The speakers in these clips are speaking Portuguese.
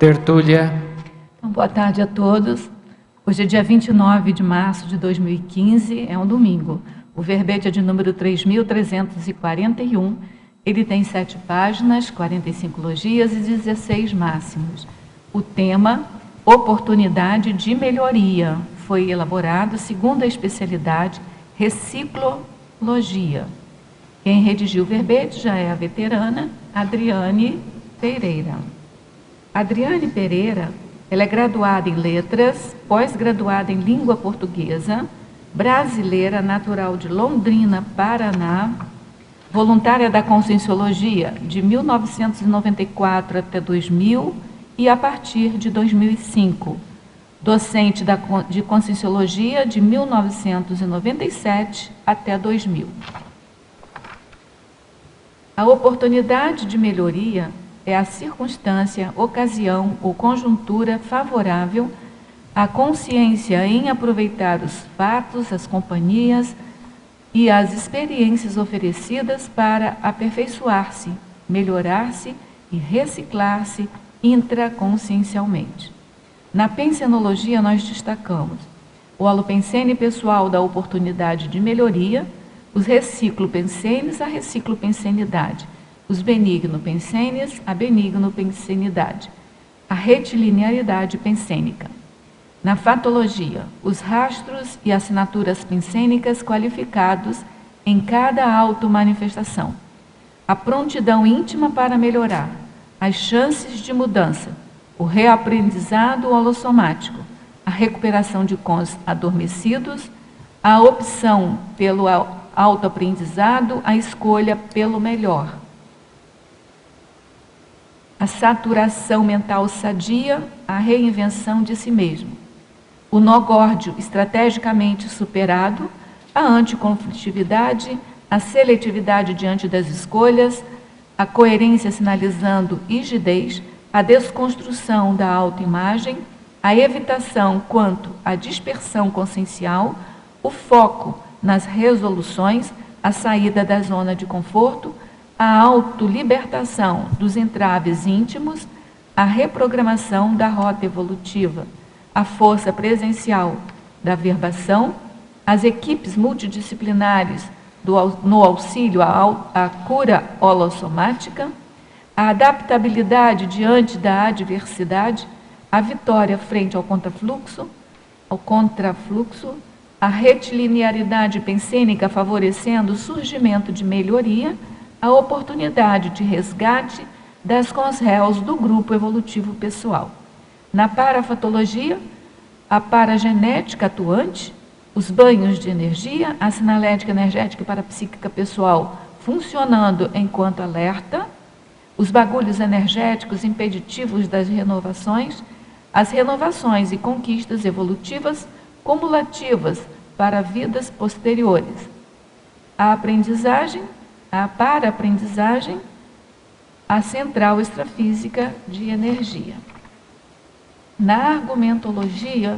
Tertúlia. Então, boa tarde a todos. Hoje é dia 29 de março de 2015, é um domingo. O verbete é de número 3.341. Ele tem 7 páginas, 45 logias e 16 máximos. O tema, oportunidade de melhoria, foi elaborado segundo a especialidade reciclologia. Quem redigiu o verbete já é a veterana Adriane Pereira. Adriane Pereira, ela é graduada em letras, pós-graduada em língua portuguesa, brasileira, natural de Londrina, Paraná, voluntária da Conscienciologia de 1994 até 2000 e a partir de 2005. Docente de Conscienciologia de 1997 até 2000. A oportunidade de melhoria é a circunstância, ocasião ou conjuntura favorável à consciência em aproveitar os fatos, as companhias e as experiências oferecidas para aperfeiçoar-se, melhorar-se e reciclar-se intraconsciencialmente. Na pensenologia nós destacamos o alopensene pessoal da oportunidade de melhoria, os reciclopensenes, a reciclopensenidade, os benigno-pensenes, a benigno-pensenidade, a retilinearidade pensênica. Na fatologia, os rastros e assinaturas pensênicas qualificados em cada auto-manifestação, a prontidão íntima para melhorar, as chances de mudança, o reaprendizado holossomático, a recuperação de cons adormecidos, a opção pelo autoaprendizado, a escolha pelo melhor, a saturação mental sadia, a reinvenção de si mesmo, o nó górdio estrategicamente superado, a anticonflitividade, a seletividade diante das escolhas, a coerência sinalizando rigidez, a desconstrução da autoimagem, a evitação quanto à dispersão consciencial, o foco nas resoluções, a saída da zona de conforto, a autolibertação dos entraves íntimos, a reprogramação da rota evolutiva, a força presencial da verbação, as equipes multidisciplinares no auxílio à cura holossomática, a adaptabilidade diante da adversidade, a vitória frente ao contrafluxo, a retilinearidade pensênica favorecendo o surgimento de melhoria, a oportunidade de resgate das consréus do grupo evolutivo pessoal. Na parafatologia, a paragenética atuante, os banhos de energia, a sinalética energética e parapsíquica pessoal funcionando enquanto alerta, os bagulhos energéticos impeditivos das renovações, as renovações e conquistas evolutivas cumulativas para vidas posteriores, a aprendizagem, a para-aprendizagem, a central extrafísica de energia. Na argumentologia,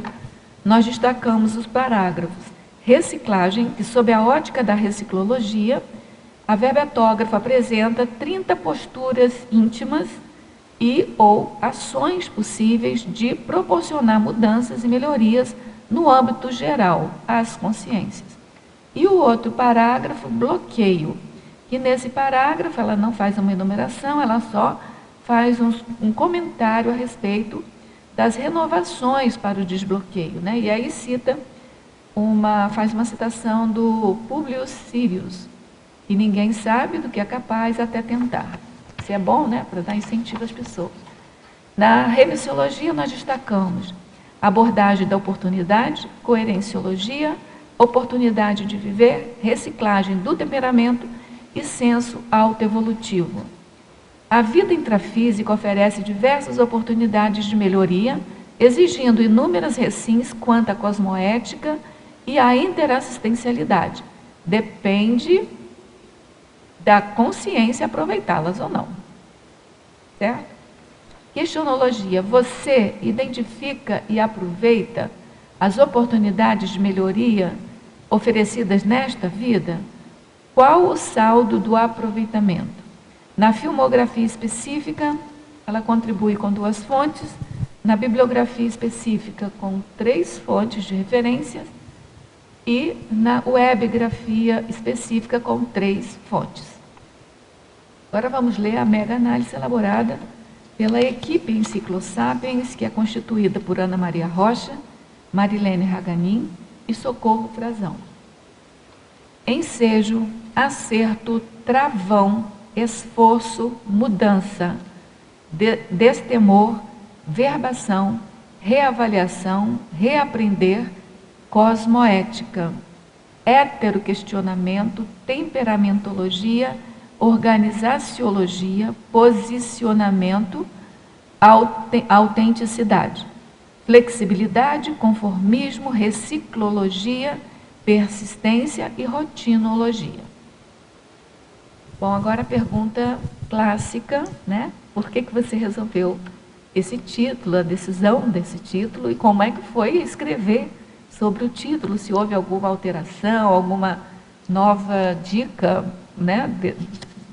nós destacamos os parágrafos reciclagem, que sob a ótica da reciclologia, a verbetógrafa apresenta 30 posturas íntimas e ou ações possíveis de proporcionar mudanças e melhorias no âmbito geral às consciências. E o outro parágrafo, bloqueio, que nesse parágrafo ela não faz uma enumeração, ela só faz um comentário a respeito das renovações para o desbloqueio, né? E aí faz uma citação do Publius Sirius, que ninguém sabe do que é capaz até tentar. Isso é bom, né? Para dar incentivo às pessoas. Na remissiologia nós destacamos a abordagem da oportunidade, coerenciologia, oportunidade de viver, reciclagem do temperamento e senso autoevolutivo. A vida intrafísica oferece diversas oportunidades de melhoria, exigindo inúmeras recins quanto à cosmoética e à interassistencialidade. Depende da consciência aproveitá-las ou não. Certo? Questionologia. Você identifica e aproveita as oportunidades de melhoria oferecidas nesta vida? Qual o saldo do aproveitamento? Na filmografia específica, ela contribui com 2 fontes, na bibliografia específica com 3 fontes de referências e na webgrafia específica com 3 fontes. Agora vamos ler a mega-análise elaborada pela equipe Enciclosapiens, que é constituída por Ana Maria Rocha, Marilene Raganin e Socorro Frazão. Ensejo, acerto, travão, esforço, mudança, destemor, verbação, reavaliação, reaprender, cosmoética, heteroquestionamento, temperamentologia, organizaciologia, posicionamento, autenticidade, flexibilidade, conformismo, reciclologia, persistência e rotinologia. Bom, agora a pergunta clássica, né? Por que você resolveu esse título, a decisão desse título, e como é que foi escrever sobre o título? Se houve alguma alteração, alguma nova dica, né,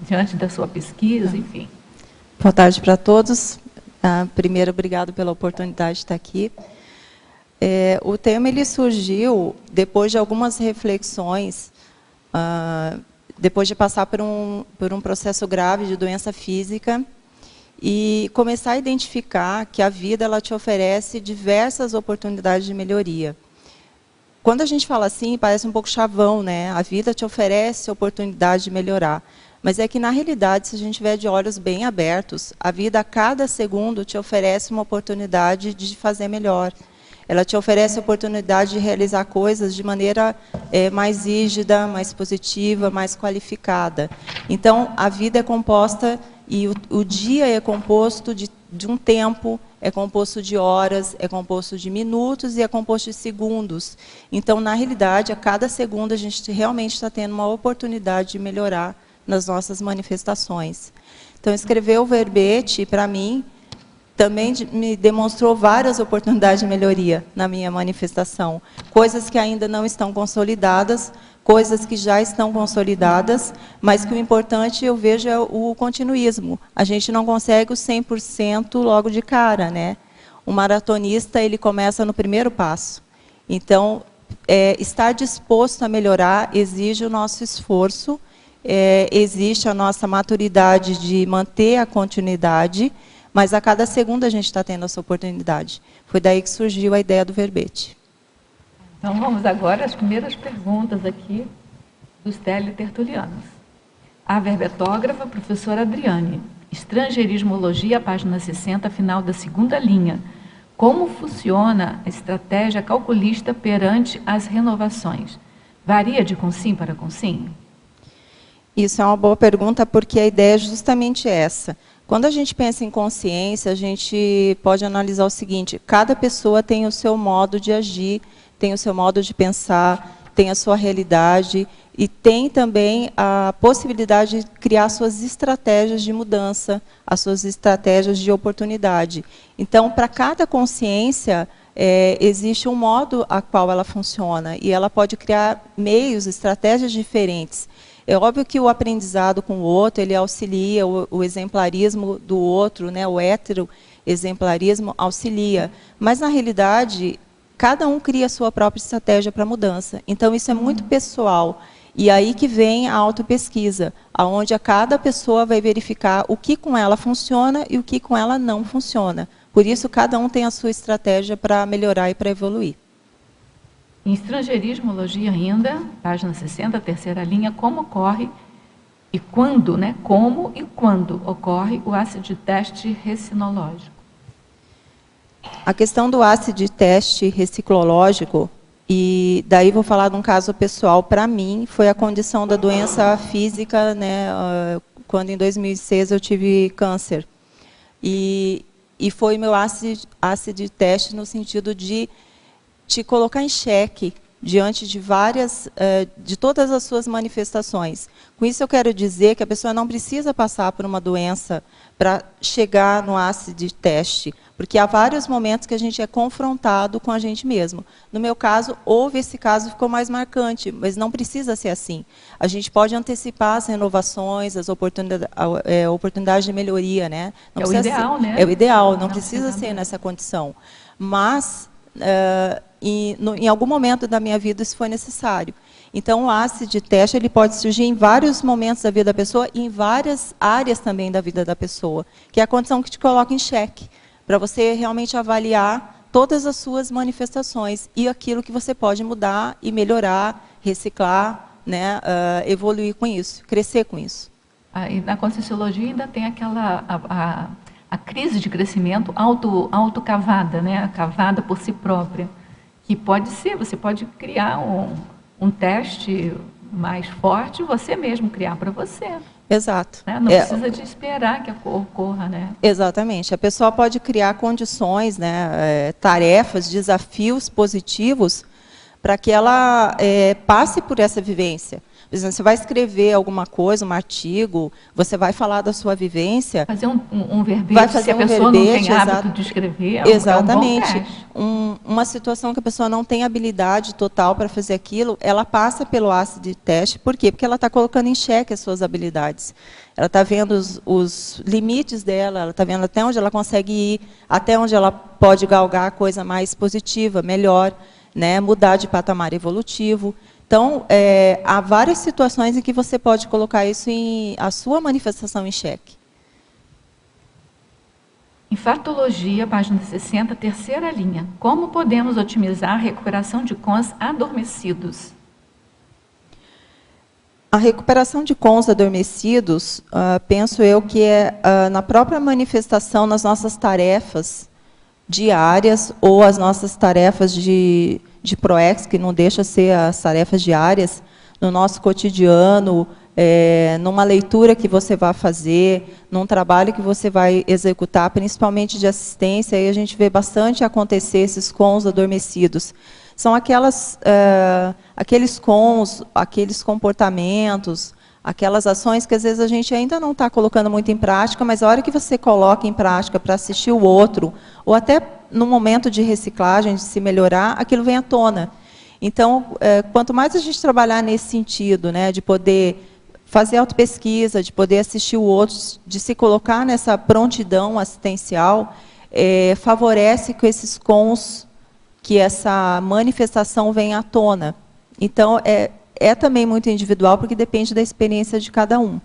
diante da sua pesquisa, enfim. Boa tarde para todos. Primeiro, obrigado pela oportunidade de estar aqui. O tema ele surgiu depois de algumas reflexões, depois de passar por um processo grave de doença física e começar a identificar que a vida ela te oferece diversas oportunidades de melhoria. Quando a gente fala assim, parece um pouco chavão, né? A vida te oferece oportunidade de melhorar. Mas é que, na realidade, se a gente tiver de olhos bem abertos, a vida, a cada segundo, te oferece uma oportunidade de fazer melhor. Ela te oferece a oportunidade de realizar coisas de maneira mais rígida, mais positiva, mais qualificada. Então, a vida é composta, e o dia é composto de um tempo, é composto de horas, é composto de minutos e é composto de segundos. Então, na realidade, a cada segundo, a gente realmente está tendo uma oportunidade de melhorar nas nossas manifestações. Então, escrever o verbete, para mim, também me demonstrou várias oportunidades de melhoria na minha manifestação. Coisas que ainda não estão consolidadas, coisas que já estão consolidadas, mas que o importante, eu vejo, é o continuismo. A gente não consegue o 100% logo de cara, né? O maratonista, ele começa no primeiro passo. Então, estar disposto a melhorar exige o nosso esforço, existe a nossa maturidade de manter a continuidade, mas a cada segundo a gente está tendo essa oportunidade. Foi daí que surgiu a ideia do verbete. Então vamos agora às primeiras perguntas aqui dos teletertulianos. A verbetógrafa, professora Adriane. Estrangeirismologia, página 60, final da 2ª linha. Como funciona a estratégia calculista perante as renovações? Varia de consim para consim? Isso é uma boa pergunta, porque a ideia é justamente essa. Quando a gente pensa em consciência, a gente pode analisar o seguinte: cada pessoa tem o seu modo de agir, tem o seu modo de pensar, tem a sua realidade e tem também a possibilidade de criar suas estratégias de mudança, as suas estratégias de oportunidade. Então, para cada consciência, existe um modo a qual ela funciona e ela pode criar meios, estratégias diferentes. É óbvio que o aprendizado com o outro, ele auxilia, o exemplarismo do outro, né, o heteroexemplarismo auxilia. Mas, na realidade, cada um cria a sua própria estratégia para a mudança. Então, isso é muito pessoal. E aí que vem a autopesquisa, onde a cada pessoa vai verificar o que com ela funciona e o que com ela não funciona. Por isso, cada um tem a sua estratégia para melhorar e para evoluir. Em estrangeirismologia ainda, página 60, 3ª linha, como ocorre e quando, né? Como e quando ocorre o ácido teste recinológico? A questão do ácido teste reciclológico, e daí vou falar de um caso pessoal, para mim, foi a condição da doença física, né? Quando em 2006 eu tive câncer. E foi meu ácido teste no sentido de te colocar em xeque diante de de todas as suas manifestações. Com isso eu quero dizer que a pessoa não precisa passar por uma doença para chegar no ácido teste, porque há vários momentos que a gente é confrontado com a gente mesmo. No meu caso, houve esse caso, ficou mais marcante, mas não precisa ser assim. A gente pode antecipar as renovações, as oportunidades de melhoria, né? Não é o ideal, ser, né? É o ideal, não precisa ser nessa condição. Mas, em algum momento da minha vida, isso foi necessário. Então, o ácido teste ele pode surgir em vários momentos da vida da pessoa e em várias áreas também da vida da pessoa, que é a condição que te coloca em xeque, para você realmente avaliar todas as suas manifestações e aquilo que você pode mudar e melhorar, reciclar, né, evoluir com isso, crescer com isso. E na Conscienciologia ainda tem aquela a crise de crescimento autocavada, né, cavada por si própria, que pode ser, você pode criar um teste mais forte, você mesmo criar para você. Exato. Né? Não precisa de esperar que ocorra, né? Exatamente. A pessoa pode criar condições, né, tarefas, desafios positivos para que ela passe por essa vivência. Por exemplo, você vai escrever alguma coisa, um artigo, você vai falar da sua vivência. Fazer um verbete, vai fazer se a pessoa não tem hábito de escrever, exatamente. É um bom teste. Uma situação que a pessoa não tem habilidade total para fazer aquilo, ela passa pelo ácido teste. Por quê? Porque ela está colocando em xeque as suas habilidades. Ela está vendo os limites dela, ela está vendo até onde ela consegue ir, até onde ela pode galgar a coisa mais positiva, melhor, né? Mudar de patamar evolutivo. Então, há várias situações em que você pode colocar isso a sua manifestação em xeque. Em Fatologia, página 60, terceira linha. Como podemos otimizar a recuperação de cons adormecidos? A recuperação de cons adormecidos, penso eu que é na própria manifestação nas nossas tarefas diárias ou as nossas tarefas de ProEx, que não deixa ser as tarefas diárias, no nosso cotidiano, numa leitura que você vai fazer, num trabalho que você vai executar, principalmente de assistência, aí a gente vê bastante acontecer esses cons adormecidos. São aqueles cons, aqueles comportamentos, aquelas ações que às vezes a gente ainda não está colocando muito em prática, mas a hora que você coloca em prática para assistir o outro, ou até no momento de reciclagem, de se melhorar, aquilo vem à tona. Então, quanto mais a gente trabalhar nesse sentido, né, de poder fazer autopesquisa, de poder assistir o outro, de se colocar nessa prontidão assistencial, favorece que esses cons, que essa manifestação venha à tona. Então, é também muito individual, porque depende da experiência de cada um.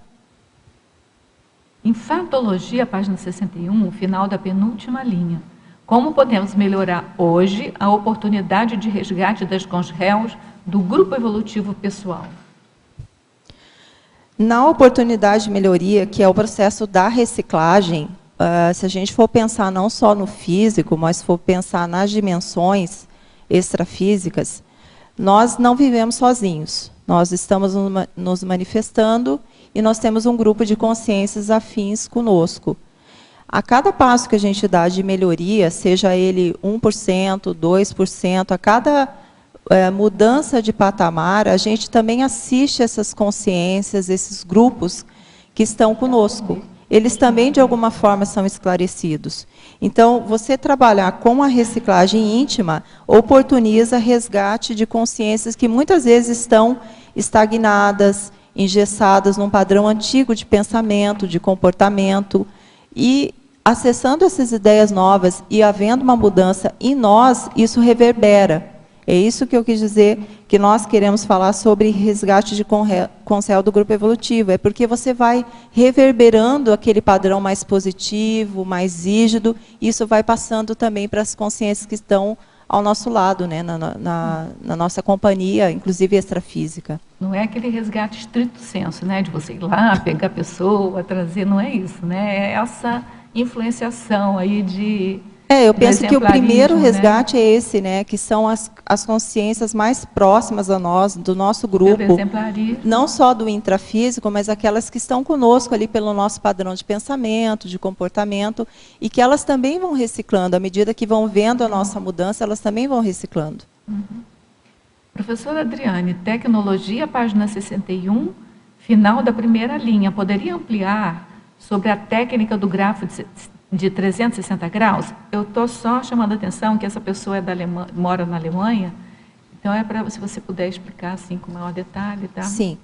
Em Fatologia, página 61, final da penúltima linha. Como podemos melhorar hoje a oportunidade de resgate das cons-réus do grupo evolutivo pessoal? Na oportunidade de melhoria, que é o processo da reciclagem, se a gente for pensar não só no físico, mas for pensar nas dimensões extrafísicas, nós não vivemos sozinhos. Nós estamos nos manifestando e nós temos um grupo de consciências afins conosco. A cada passo que a gente dá de melhoria, seja ele 1%, 2%, a cada mudança de patamar, a gente também assiste essas consciências, esses grupos que estão conosco. Eles também, de alguma forma, são esclarecidos. Então, você trabalhar com a reciclagem íntima oportuniza resgate de consciências que muitas vezes estão estagnadas, engessadas num padrão antigo de pensamento, de comportamento, e acessando essas ideias novas e havendo uma mudança em nós, isso reverbera. É isso que eu quis dizer, que nós queremos falar sobre resgate de consciência do grupo evolutivo. É porque você vai reverberando aquele padrão mais positivo, mais rígido, e isso vai passando também para as consciências que estão ao nosso lado, né, na nossa companhia, inclusive extrafísica. Não é aquele resgate estrito senso, né, de você ir lá, pegar a pessoa, trazer, não é isso, né? É essa influenciação aí de... eu penso que o primeiro resgate, né, é esse, né, que são as consciências mais próximas a nós, do nosso grupo, não só do intrafísico, mas aquelas que estão conosco ali pelo nosso padrão de pensamento, de comportamento, e que elas também vão reciclando, à medida que vão vendo a nossa mudança, elas também vão reciclando. Professora Adriane, tecnologia, página 61, final da primeira linha. Poderia ampliar sobre a técnica do grafo de 360 graus? Eu estou só chamando a atenção que essa pessoa mora na Alemanha, então é para se você puder explicar assim com maior detalhe, tá? Sim.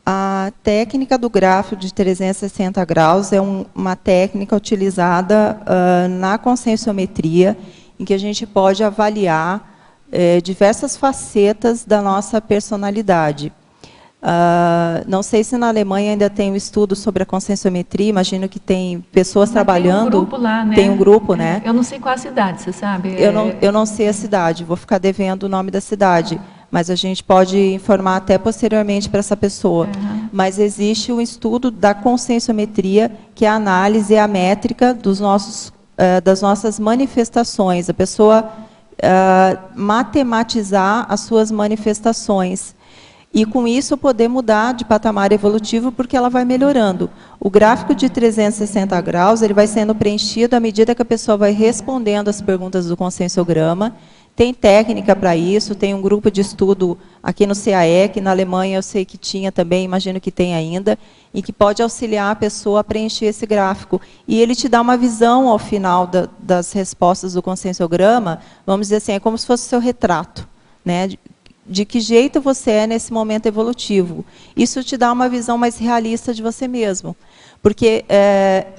A técnica do grafo de 360 graus é uma técnica utilizada na conscienciometria, em que a gente pode avaliar diversas facetas da nossa personalidade. Não sei se na Alemanha ainda tem um estudo sobre a conscienciometria, imagino que tem pessoas trabalhando. Tem um grupo lá, né? Tem um grupo, né? Eu não sei qual a cidade, você sabe? Eu não sei a cidade, vou ficar devendo o nome da cidade, mas a gente pode informar até posteriormente para essa pessoa. Uhum. Mas existe um estudo da conscienciometria, que é a análise, a métrica das nossas manifestações. A pessoa matematizar as suas manifestações. E, com isso, poder mudar de patamar evolutivo, porque ela vai melhorando. O gráfico de 360 graus ele vai sendo preenchido à medida que a pessoa vai respondendo as perguntas do conscienciograma. Tem técnica para isso, tem um grupo de estudo aqui no CAE, que na Alemanha eu sei que tinha também, imagino que tem ainda, e que pode auxiliar a pessoa a preencher esse gráfico. E ele te dá uma visão, ao final das respostas do conscienciograma, vamos dizer assim, é como se fosse o seu retrato, né? De que jeito você é nesse momento evolutivo. Isso te dá uma visão mais realista de você mesmo. Porque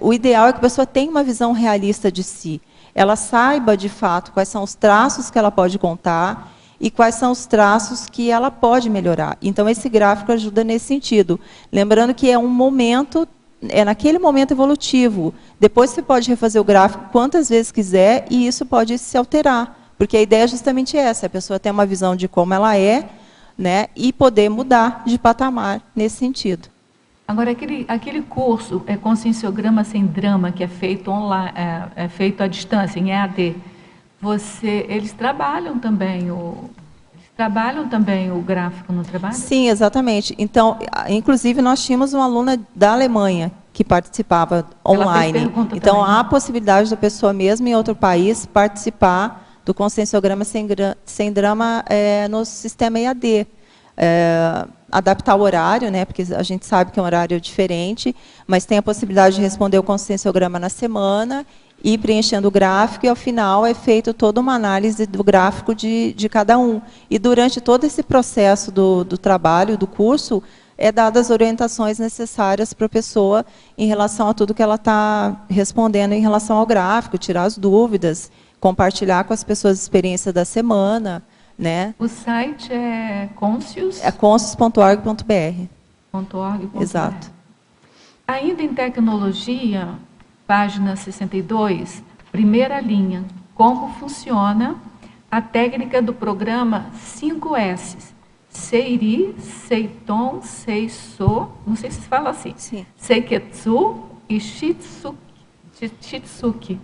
o ideal é que a pessoa tenha uma visão realista de si. Ela saiba, de fato, quais são os traços que ela pode contar e quais são os traços que ela pode melhorar. Então, esse gráfico ajuda nesse sentido. Lembrando que é um momento, é naquele momento evolutivo. Depois você pode refazer o gráfico quantas vezes quiser e isso pode se alterar. Porque a ideia é justamente essa, a pessoa ter uma visão de como ela é, né, e poder mudar de patamar nesse sentido. Agora, aquele curso, Conscienciograma Sem Drama, que é feito online, feito à distância, em EAD, eles trabalham também o gráfico, não trabalham? Sim, exatamente. Então, inclusive, nós tínhamos uma aluna da Alemanha que participava online. Então, há a possibilidade da pessoa mesmo em outro país participar do conscienciograma sem drama no sistema EAD. Adaptar o horário, né, porque a gente sabe que é um horário diferente, mas tem a possibilidade de responder o conscienciograma na semana, ir preenchendo o gráfico, e ao final é feito toda uma análise do gráfico de cada um. E durante todo esse processo do trabalho, do curso, dadas as orientações necessárias para a pessoa em relação a tudo que ela está respondendo em relação ao gráfico, tirar as dúvidas, compartilhar com as pessoas a experiência da semana, né? O site é Conscius? É conscius.org.br. Exato. Ainda em tecnologia, página 62, primeira linha, como funciona a técnica do programa 5S. Seiri, Seiton, Seiso, não sei se se fala assim. Sim. Seiketsu e Shitsuki.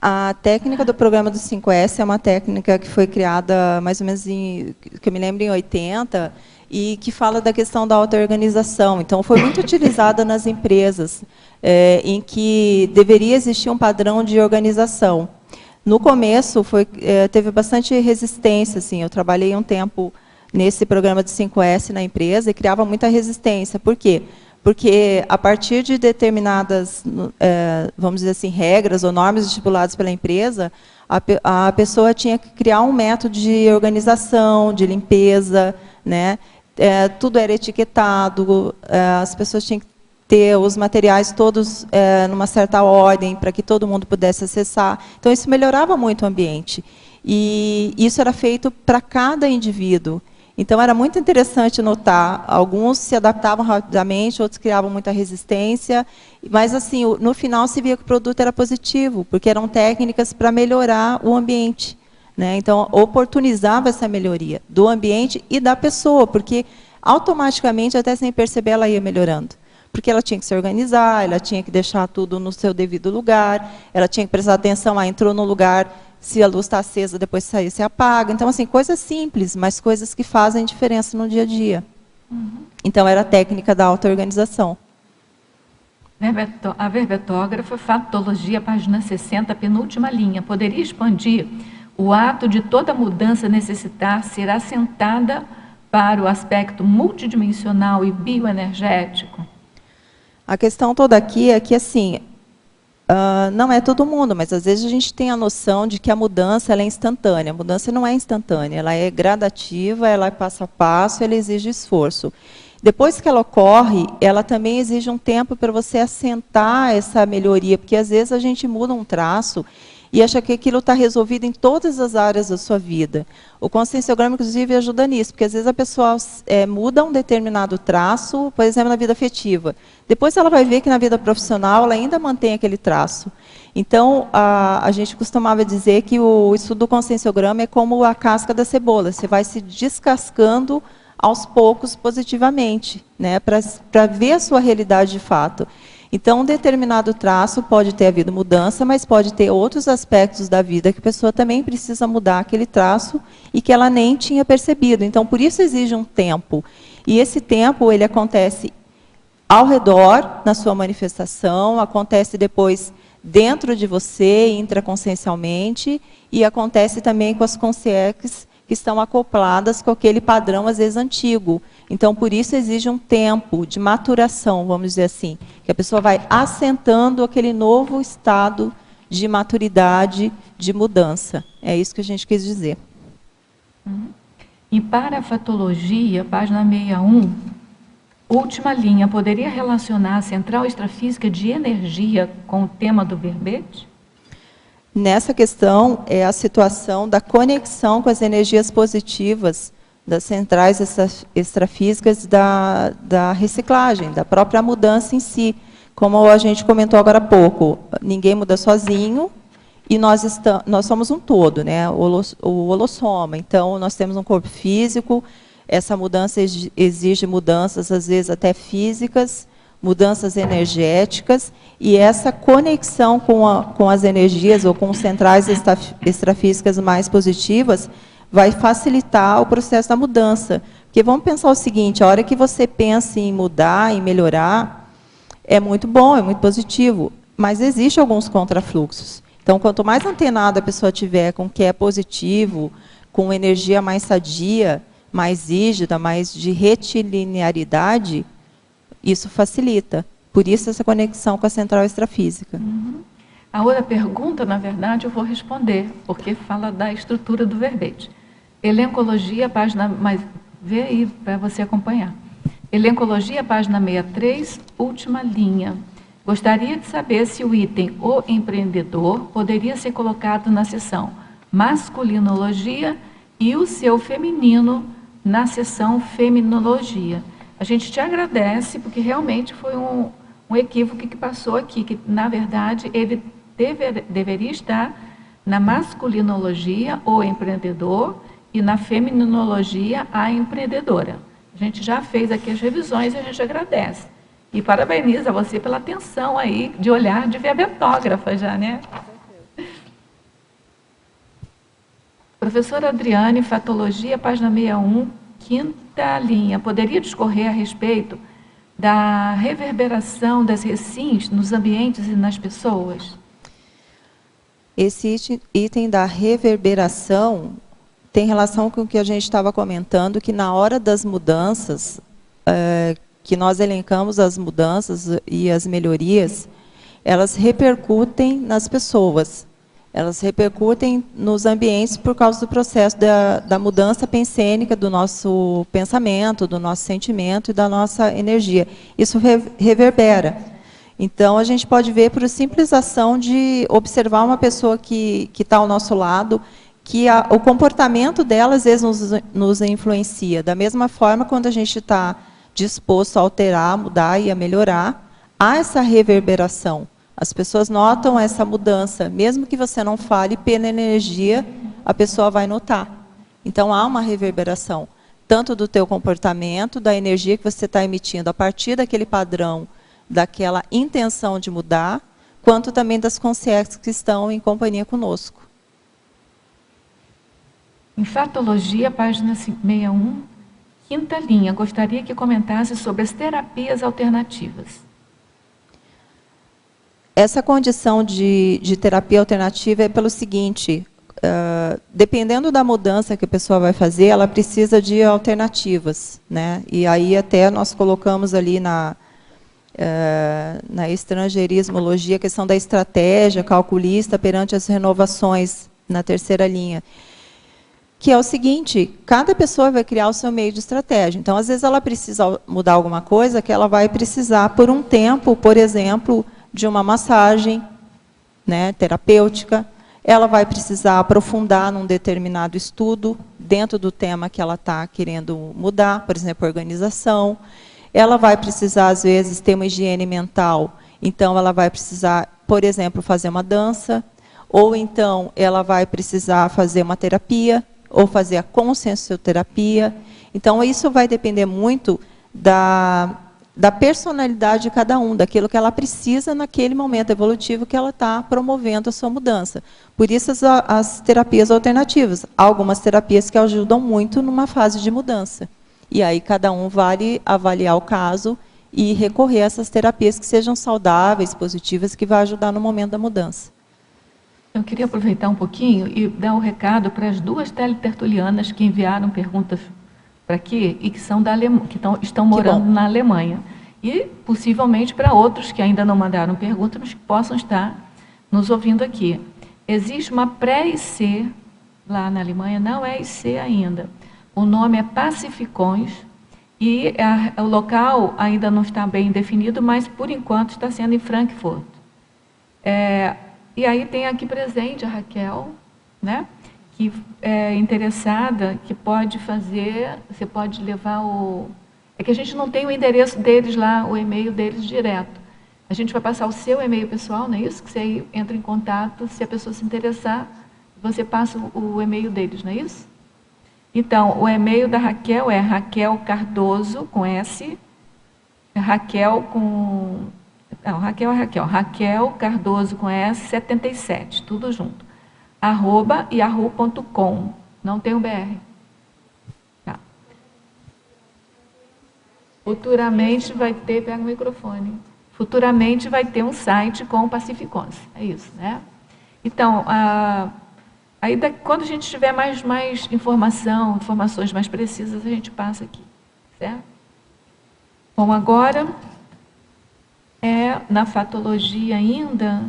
A técnica do programa do 5S é uma técnica que foi criada mais ou menos, que eu me lembro, em 80, e que fala da questão da auto-organização. Então, foi muito utilizada nas empresas, em que deveria existir um padrão de organização. No começo, teve bastante resistência. Assim, eu trabalhei um tempo nesse programa do 5S na empresa e criava muita resistência. Por quê? Porque, a partir de determinadas, vamos dizer assim, regras ou normas estipuladas pela empresa, a pessoa tinha que criar um método de organização, de limpeza, né? Tudo era etiquetado, as pessoas tinham que ter os materiais todos numa certa ordem, para que todo mundo pudesse acessar. Então, isso melhorava muito o ambiente. E isso era feito para cada indivíduo. Então, era muito interessante notar, alguns se adaptavam rapidamente, outros criavam muita resistência, mas, assim, no final se via que o produto era positivo, porque eram técnicas para melhorar o ambiente, né? Então, oportunizava essa melhoria do ambiente e da pessoa, porque automaticamente, até sem perceber, ela ia melhorando. Porque ela tinha que se organizar, ela tinha que deixar tudo no seu devido lugar, ela tinha que prestar atenção, entrou no lugar, se a luz está acesa, depois sair, se apaga. Então, assim, coisas simples, mas coisas que fazem diferença no dia a dia. Então, era a técnica da auto-organização. A verbetógrafa, fatologia, página 60, penúltima linha. Poderia expandir o ato de toda mudança necessitar ser assentada para o aspecto multidimensional e bioenergético? A questão toda aqui é que, assim, não é todo mundo, mas às vezes a gente tem a noção de que a mudança ela é instantânea. A mudança não é instantânea, ela é gradativa, ela é passo a passo, ela exige esforço. Depois que ela ocorre, ela também exige um tempo para você assentar essa melhoria, porque às vezes a gente muda um traço e acha que aquilo está resolvido em todas as áreas da sua vida. O conscienciograma, inclusive, ajuda nisso, porque às vezes a pessoa muda um determinado traço, por exemplo, na vida afetiva. Depois ela vai ver que na vida profissional ela ainda mantém aquele traço. Então, a gente costumava dizer que o estudo do conscienciograma é como a casca da cebola, você vai se descascando aos poucos positivamente, né, para ver a sua realidade de fato. Então, um determinado traço pode ter havido mudança, mas pode ter outros aspectos da vida que a pessoa também precisa mudar aquele traço e que ela nem tinha percebido. Então, por isso exige um tempo. E esse tempo, ele acontece ao redor, na sua manifestação, acontece depois dentro de você, intraconsciencialmente, e acontece também com as consciências que estão acopladas com aquele padrão, às vezes, antigo. Então, por isso, exige um tempo de maturação, vamos dizer assim, que a pessoa vai assentando aquele novo estado de maturidade, de mudança. É isso que a gente quis dizer. E para a fatologia, página 61, última linha, poderia relacionar a central extrafísica de energia com o tema do verbete? Nessa questão, é a situação da conexão com as energias positivas das centrais extrafísicas da reciclagem, da própria mudança em si. Como a gente comentou agora há pouco, ninguém muda sozinho e nós somos um todo, né? O holossoma. Então, nós temos um corpo físico, essa mudança exige mudanças, às vezes até físicas, mudanças energéticas, e essa conexão com as energias ou com centrais extrafísicas mais positivas vai facilitar o processo da mudança. Porque vamos pensar o seguinte, a hora que você pensa em mudar, em melhorar, é muito bom, é muito positivo, mas existem alguns contrafluxos. Então, quanto mais antenada a pessoa tiver com o que é positivo, com energia mais sadia, mais rígida, mais de retilinearidade, isso facilita. Por isso, essa conexão com a central extrafísica. A outra pergunta, na verdade, eu vou responder, porque fala da estrutura do verbete. Elencologia, página... Mas vê aí para você acompanhar. Elencologia, página 63, última linha. Gostaria de saber se o item O Empreendedor poderia ser colocado na seção Masculinologia e o seu feminino na seção Feminologia. A gente te agradece, porque realmente foi um equívoco que passou aqui, que, na verdade, ele deveria estar na masculinologia, o empreendedor, e na feminologia, a empreendedora. A gente já fez aqui as revisões e a gente agradece. E parabeniza você pela atenção aí, de olhar de verbetógrafa já, né? Professora Adriane, Fatologia, página 61, quinta linha. Poderia discorrer a respeito da reverberação das recins nos ambientes e nas pessoas? Esse item da reverberação tem relação com o que a gente estava comentando, que na hora das mudanças, que nós elencamos as mudanças e as melhorias, elas repercutem nas pessoas. Elas repercutem nos ambientes por causa do processo da mudança pensênica do nosso pensamento, do nosso sentimento e da nossa energia. Isso reverbera. Então, a gente pode ver por simples ação de observar uma pessoa que está ao nosso lado, que o comportamento dela, às vezes, nos influencia. Da mesma forma, quando a gente está disposto a alterar, a mudar e a melhorar, há essa reverberação. As pessoas notam essa mudança, mesmo que você não fale pela energia, a pessoa vai notar. Então, há uma reverberação, tanto do teu comportamento, da energia que você está emitindo a partir daquele padrão, daquela intenção de mudar, quanto também das consciências que estão em companhia conosco. Em Fatologia, página 61, quinta linha, gostaria que comentasse sobre as terapias alternativas. Essa condição de terapia alternativa é pelo seguinte, dependendo da mudança que a pessoa vai fazer, ela precisa de alternativas, né? E aí até nós colocamos ali na estrangeirismologia a questão da estratégia calculista perante as renovações na terceira linha, que é o seguinte: cada pessoa vai criar o seu meio de estratégia. Então, às vezes, ela precisa mudar alguma coisa que ela vai precisar por um tempo, por exemplo, de uma massagem, né, terapêutica. Ela vai precisar aprofundar num determinado estudo, dentro do tema que ela está querendo mudar, por exemplo, organização. Ela vai precisar, às vezes, ter uma higiene mental. Então, ela vai precisar, por exemplo, fazer uma dança, ou então ela vai precisar fazer uma terapia, ou fazer a consciencioterapia. Então, isso vai depender muito da personalidade de cada um, daquilo que ela precisa naquele momento evolutivo que ela está promovendo a sua mudança. Por isso, as terapias alternativas. Há algumas terapias que ajudam muito numa fase de mudança. E aí, cada um vale avaliar o caso e recorrer a essas terapias que sejam saudáveis, positivas, que vai ajudar no momento da mudança. Eu queria aproveitar um pouquinho e dar um recado para as duas teletertulianas que enviaram perguntas para aqui e que são estão morando na Alemanha. E, possivelmente, para outros que ainda não mandaram perguntas, mas que possam estar nos ouvindo aqui. Existe uma pré-IC lá na Alemanha, não é IC ainda. O nome é Pacificões e o local ainda não está bem definido, mas, por enquanto, está sendo em Frankfurt. E aí tem aqui presente a Raquel, né, que é interessada, que pode fazer, você pode levar o... É que a gente não tem o endereço deles lá, o e-mail deles direto. A gente vai passar o seu e-mail pessoal, não é isso? Que você aí entra em contato, se a pessoa se interessar, você passa o e-mail deles, não é isso? Então, o e-mail da Raquel é Raquel Cardoso, com S, Raquel com... Não, Raquel é Raquel. Raquel Cardoso com S, 77, tudo junto. @yahoo.com. Não tem o BR. Tá. Futuramente vai ter, pega o microfone. Futuramente vai ter um site com Pacificons. É isso, né? Então, aí quando a gente tiver mais informações mais precisas, a gente passa aqui. Certo? Bom, agora... na fatologia ainda,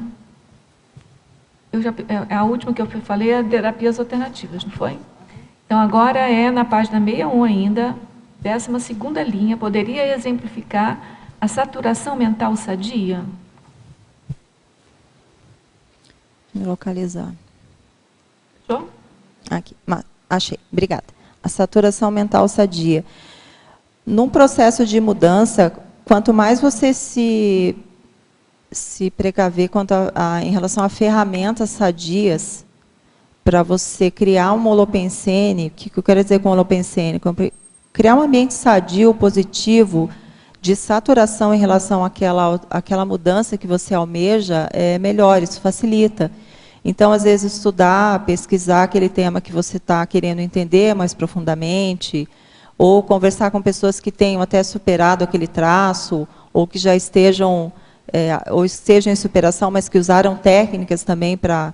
a última que eu falei é terapias alternativas, não foi? Então, agora é na página 61 ainda, 12ª linha, poderia exemplificar a saturação mental sadia? Me localizar. Achou? Aqui, achei, obrigada. A saturação mental sadia. Num processo de mudança, quanto mais você se precaver em relação a ferramentas sadias para você criar uma holopensene, o que eu quero dizer com holopensene? Criar um ambiente sadio, positivo, de saturação em relação àquela mudança que você almeja, é melhor, isso facilita. Então, às vezes, estudar, pesquisar aquele tema que você está querendo entender mais profundamente, ou conversar com pessoas que tenham até superado aquele traço, ou que já estejam em superação, mas que usaram técnicas também para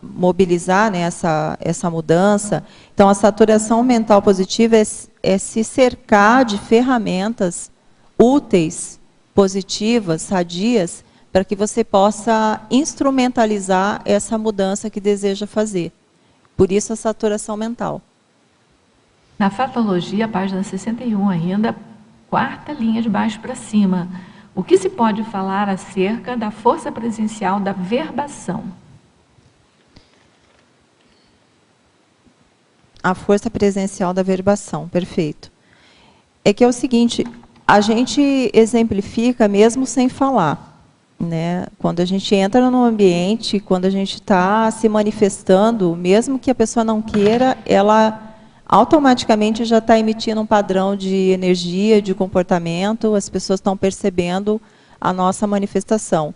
mobilizar, né, essa mudança. Então, a saturação mental positiva é se cercar de ferramentas úteis, positivas, sadias, para que você possa instrumentalizar essa mudança que deseja fazer. Por isso, a saturação mental. Na fatologia, página 61 ainda, 4ª linha de baixo para cima. O que se pode falar acerca da força presencial da verbação? A força presencial da verbação, perfeito. É que é o seguinte, a gente exemplifica mesmo sem falar, né? Quando a gente entra no ambiente, quando a gente está se manifestando, mesmo que a pessoa não queira, ela automaticamente já está emitindo um padrão de energia, de comportamento, as pessoas estão percebendo a nossa manifestação.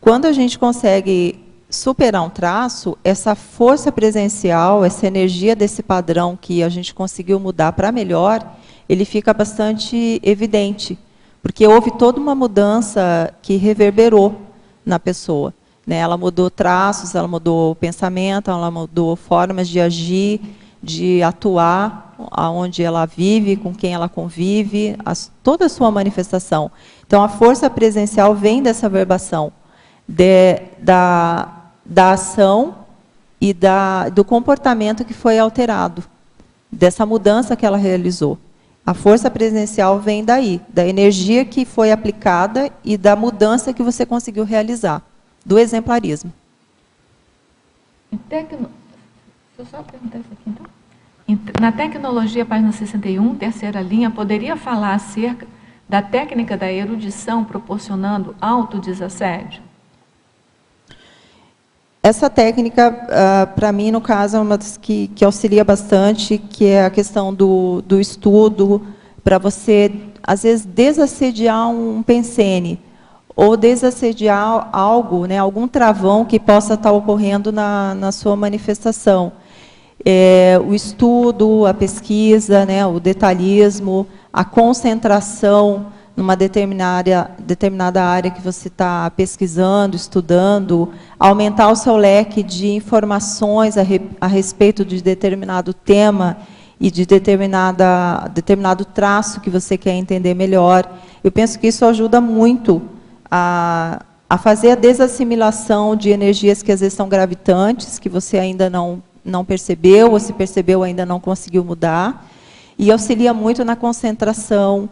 Quando a gente consegue superar um traço, essa força presencial, essa energia desse padrão que a gente conseguiu mudar para melhor, ele fica bastante evidente, porque houve toda uma mudança que reverberou na pessoa. né? Ela mudou traços, ela mudou pensamento, ela mudou formas de agir, de atuar, aonde ela vive, com quem ela convive, toda a sua manifestação. Então, a força presencial vem dessa verbação, da ação e do comportamento que foi alterado, dessa mudança que ela realizou. A força presencial vem daí, da energia que foi aplicada e da mudança que você conseguiu realizar, do exemplarismo. Deixa eu só perguntar isso aqui, então. Na tecnologia, página 61, terceira linha, poderia falar acerca da técnica da erudição proporcionando autodesassédio? Essa técnica, para mim, no caso, é uma das que auxilia bastante, que é a questão do estudo, para você, às vezes, desassediar um pensene, ou desassediar algo, né, algum travão que possa estar ocorrendo na sua manifestação. O estudo, a pesquisa, né, o detalhismo, a concentração numa determinada área que você está pesquisando, estudando, aumentar o seu leque de informações a respeito de determinado tema e de determinado traço que você quer entender melhor. Eu penso que isso ajuda muito a fazer a desassimilação de energias que às vezes são gravitantes, que você ainda não percebeu, ou se percebeu ainda não conseguiu mudar, e auxilia muito na concentração,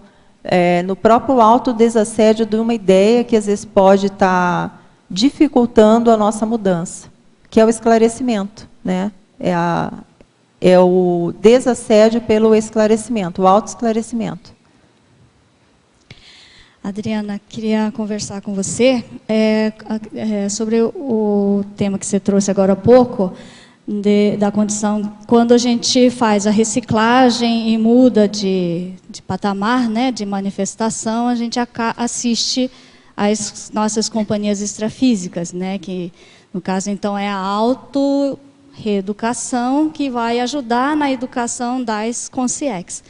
no próprio autodesassédio de uma ideia que às vezes pode estar dificultando a nossa mudança, que é o esclarecimento, né? É o desassédio pelo esclarecimento, o autoesclarecimento. Adriana, queria conversar com você sobre o tema que você trouxe agora há pouco, da condição, quando a gente faz a reciclagem e muda de patamar, né, de manifestação, a gente assiste às nossas companhias extrafísicas, né, que no caso então é a auto-reeducação que vai ajudar na educação das consciex,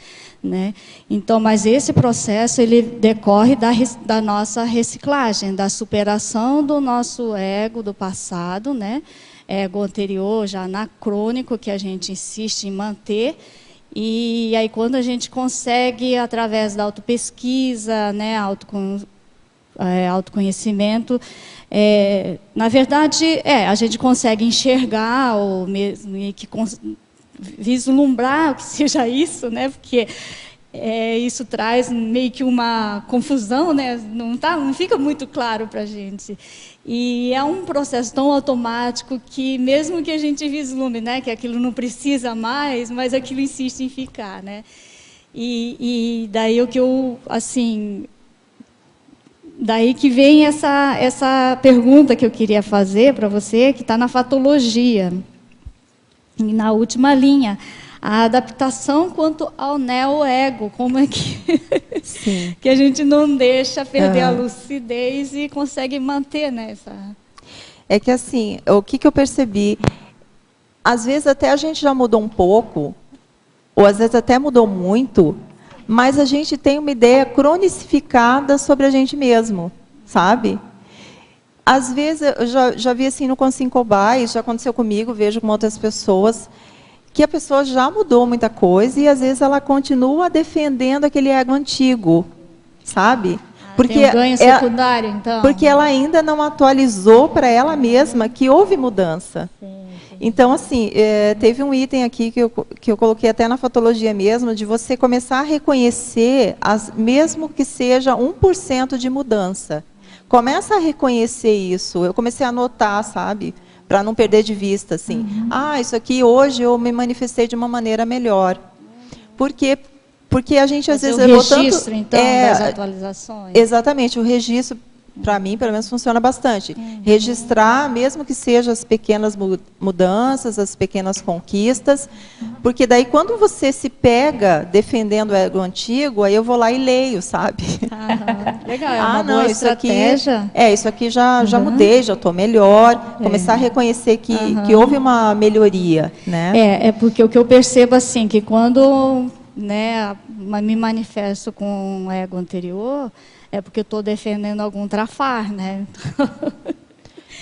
né? Então, mas esse processo ele decorre da nossa reciclagem, da superação do nosso ego do passado, né? Ego anterior, já anacrônico, que a gente insiste em manter, e aí quando a gente consegue, através da autopesquisa, né, autoconhecimento, na verdade, a gente consegue enxergar, ou mesmo que vislumbrar o que seja isso, né, porque isso traz meio que uma confusão, né, não fica muito claro para a gente. E é um processo tão automático que, mesmo que a gente vislumbre, né, que aquilo não precisa mais, mas aquilo insiste em ficar, né? E daí o que daí que vem essa pergunta que eu queria fazer para você, que está na fatologia, e na última linha. A adaptação quanto ao neo-ego, como é que a gente não deixa perder a lucidez e consegue manter nessa... É que assim, o que eu percebi, às vezes até a gente já mudou um pouco, ou às vezes até mudou muito, mas a gente tem uma ideia cronificada sobre a gente mesmo, sabe? Às vezes, eu já vi assim no Consincobai, já aconteceu comigo, vejo com outras pessoas, que a pessoa já mudou muita coisa e, às vezes, ela continua defendendo aquele ego antigo, sabe? Porque tem um ganho secundário, então. Porque ela ainda não atualizou para ela mesma que houve mudança. Sim. Então, assim, teve um item aqui que eu coloquei até na fatologia mesmo, de você começar a reconhecer, mesmo que seja 1% de mudança. Começa a reconhecer isso. Eu comecei a anotar, sabe? Para não perder de vista, assim. Isso aqui hoje eu me manifestei de uma maneira melhor. Porque a gente às vezes levou tanto... O registro, então, das atualizações. Exatamente, o registro, para mim, pelo menos, funciona bastante. Registrar, mesmo que sejam as pequenas mudanças, as pequenas conquistas, porque daí, quando você se pega defendendo o ego antigo, aí eu vou lá e leio, sabe? Legal, é uma boa estratégia. Isso aqui já mudei, já estou melhor, começar a reconhecer que houve uma melhoria, né? Porque o que eu percebo, assim, que quando, né, me manifesto com o ego anterior, é porque eu estou defendendo algum trafar, né?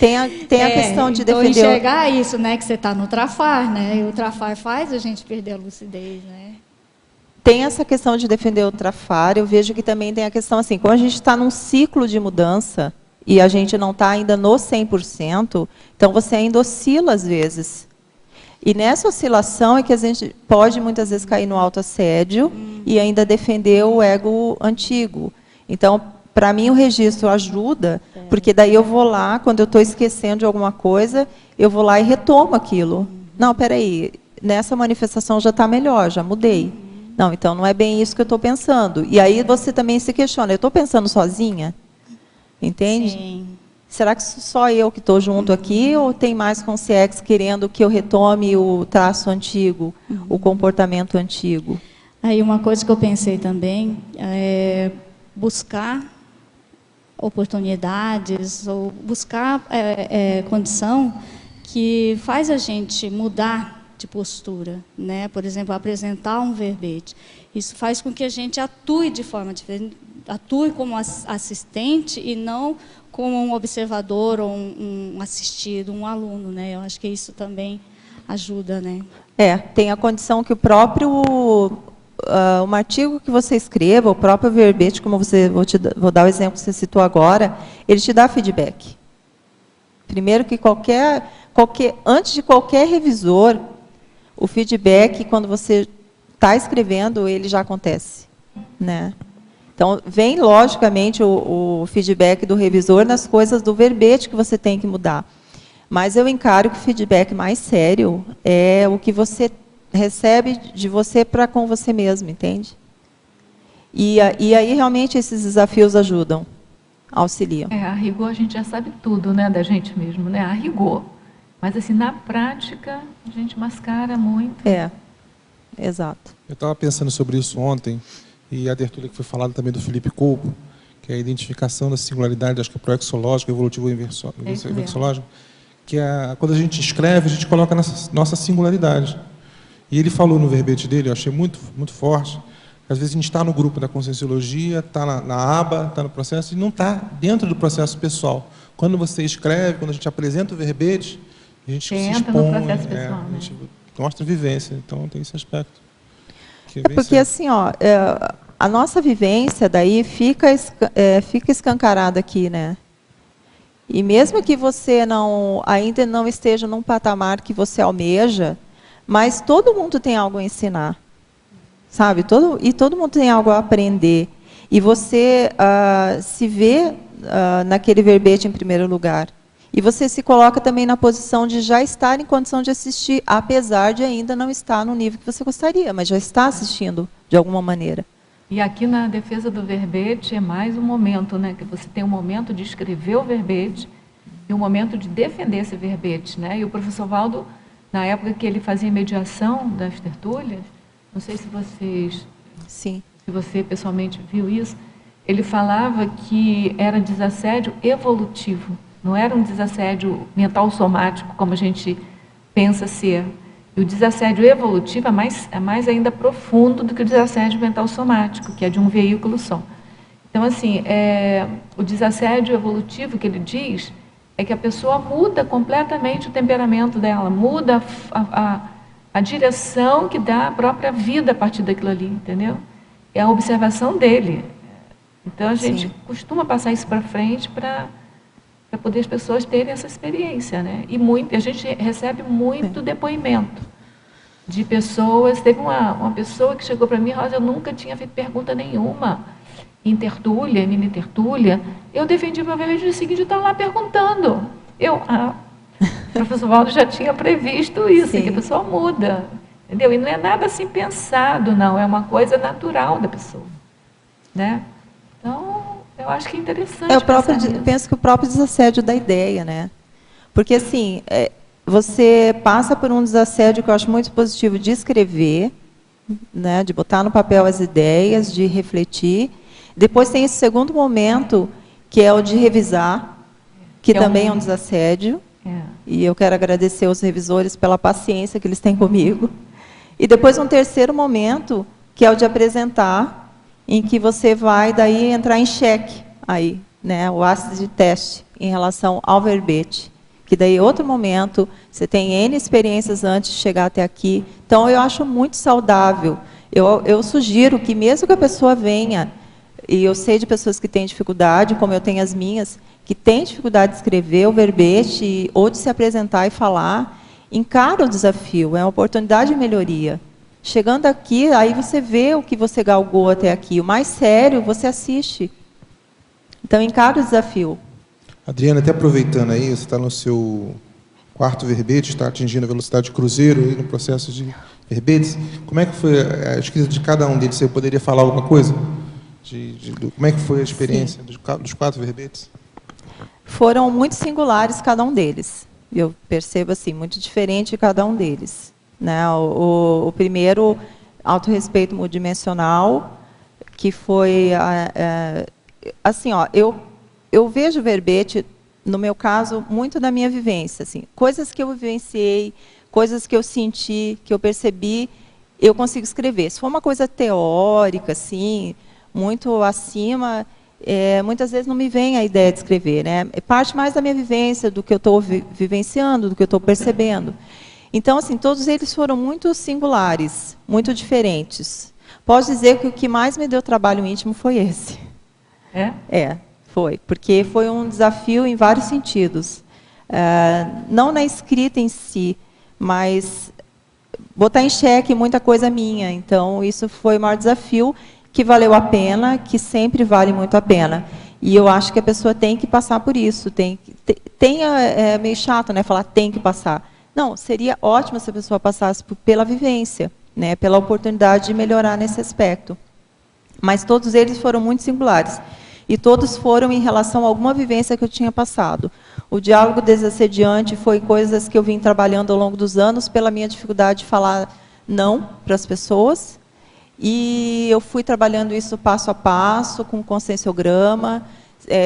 Tem a questão de então defender... enxergar isso, né, que você está no trafar, né, e o trafar faz a gente perder a lucidez, né. Tem essa questão de defender o trafar, eu vejo que também tem a questão assim, como a gente está num ciclo de mudança e a gente não está ainda no 100%, então você ainda oscila às vezes. E nessa oscilação é que a gente pode muitas vezes cair no autoassédio e ainda defender o ego antigo. Então, para mim o registro ajuda, porque daí eu vou lá, quando eu estou esquecendo de alguma coisa, eu vou lá e retomo aquilo. Não, peraí, nessa manifestação já está melhor, já mudei. Não, então não é bem isso que eu estou pensando. E aí você também se questiona, eu estou pensando sozinha? Entende? Sim. Será que só eu que estou junto aqui ou tem mais consciências querendo que eu retome o traço antigo, o comportamento antigo? Aí uma coisa que eu pensei também é buscar oportunidades ou buscar condição que faz a gente mudar de postura, né? Por exemplo, apresentar um verbete. Isso faz com que a gente atue de forma diferente, atue como assistente e não como um observador ou um assistido, um aluno, né? Eu acho que isso também ajuda, né? Tem a condição que o próprio um artigo que você escreva, o próprio verbete, como vou dar o exemplo que você citou agora, ele te dá feedback. Primeiro que antes de qualquer revisor, o feedback, quando você está escrevendo, ele já acontece, né? Então, vem, logicamente, o feedback do revisor nas coisas do verbete que você tem que mudar. Mas eu encaro que o feedback mais sério é o que você recebe de você para com você mesmo, entende? E aí, realmente, esses desafios ajudam, auxiliam. A rigor, a gente já sabe tudo, né, da gente mesmo, né? A rigor. Mas, assim, na prática, a gente mascara muito. Exato. Eu estava pensando sobre isso ontem, e a tertúlia que foi falada também do Felipe Coupo, que é a identificação da singularidade, acho que é proexológico, evolutivo inversológico, que quando a gente escreve, a gente coloca nossa singularidade. E ele falou no verbete dele, eu achei muito, muito forte, que às vezes a gente está no grupo da Conscienciologia, está na aba, está no processo, e não está dentro do processo pessoal. Quando você escreve, quando a gente apresenta o verbete, a gente se expõe, no processo pessoal, a gente mostra vivência, então tem esse aspecto. Porque assim, a nossa vivência daí fica escancarada aqui, né? E mesmo que você ainda não esteja num patamar que você almeja, mas todo mundo tem algo a ensinar, sabe? Todo mundo tem algo a aprender. E você se vê naquele verbete em primeiro lugar. E você se coloca também na posição de já estar em condição de assistir, apesar de ainda não estar no nível que você gostaria, mas já está assistindo de alguma maneira. E aqui na defesa do verbete é mais um momento, né? Que você tem um momento de escrever o verbete e um momento de defender esse verbete, né? E o professor Valdo, na época que ele fazia mediação das tertúlias, não sei se você pessoalmente viu isso, ele falava que era desassédio evolutivo. Não era um desassédio mental somático, como a gente pensa ser. E o desassédio evolutivo é mais ainda profundo do que o desassédio mental somático, que é de um veículo só. Então, assim, o desassédio evolutivo que ele diz é que a pessoa muda completamente o temperamento dela, muda a direção que dá a própria vida a partir daquilo ali, entendeu? É a observação dele. Então, a gente costuma passar isso para frente para poder as pessoas terem essa experiência, né? E a gente recebe muito depoimento de pessoas. Teve uma pessoa que chegou para mim, Rosa, eu nunca tinha feito pergunta nenhuma em tertúlia, em mini tertúlia. Eu defendi meu verbete no seguinte, eu estava lá perguntando. O professor Valdo já tinha previsto isso, que a pessoa muda, entendeu? E não é nada assim pensado, não, é uma coisa natural da pessoa, né? Então, eu acho que é interessante. Penso que o próprio desassédio da ideia, né? Porque, assim, você passa por um desassédio que eu acho muito positivo de escrever, né? De botar no papel as ideias, de refletir. Depois tem esse segundo momento, que é o de revisar, que também é um desassédio. E eu quero agradecer aos revisores pela paciência que eles têm comigo. E depois um terceiro momento, que é o de apresentar, em que você vai daí entrar em xeque, aí, né, o ácido de teste, em relação ao verbete, que daí outro momento, você tem N experiências antes de chegar até aqui. Então, eu acho muito saudável. Eu sugiro que mesmo que a pessoa venha, e eu sei de pessoas que têm dificuldade, como eu tenho as minhas, que têm dificuldade de escrever o verbete, ou de se apresentar e falar, encara o desafio, é uma oportunidade de melhoria. Chegando aqui, aí você vê o que você galgou até aqui. O mais sério, você assiste. Então, encara o desafio. Adriana, até aproveitando aí, você está no seu quarto verbete, está atingindo a velocidade de cruzeiro aí no processo de verbetes. Como é que foi a escrita de cada um deles? Você poderia falar alguma coisa? Como é que foi a experiência dos 4 verbetes? Foram muito singulares cada um deles. Eu percebo assim, muito diferente cada um deles. Né? O primeiro, autorrespeito multidimensional, que foi assim, ó, eu vejo o verbete, no meu caso, muito da minha vivência, assim, coisas que eu vivenciei, coisas que eu senti, que eu percebi, eu consigo escrever. Se for uma coisa teórica, assim, muito acima, muitas vezes não me vem a ideia de escrever, né? É parte mais da minha vivência, do que eu estou vivenciando, do que eu estou percebendo. Então, assim, todos eles foram muito singulares, muito diferentes. Posso dizer que o que mais me deu trabalho íntimo foi esse. Foi, porque foi um desafio em vários sentidos. Não na escrita em si, mas botar em xeque muita coisa minha. Então, isso foi o maior desafio, que valeu a pena, que sempre vale muito a pena. E eu acho que a pessoa tem que passar por isso. É meio chato, né, falar tem que passar. Não, seria ótimo se a pessoa passasse pela vivência, né, pela oportunidade de melhorar nesse aspecto. Mas todos eles foram muito singulares. E todos foram em relação a alguma vivência que eu tinha passado. O diálogo desassediante foi coisas que eu vim trabalhando ao longo dos anos pela minha dificuldade de falar não para as pessoas. E eu fui trabalhando isso passo a passo, com conscienciograma,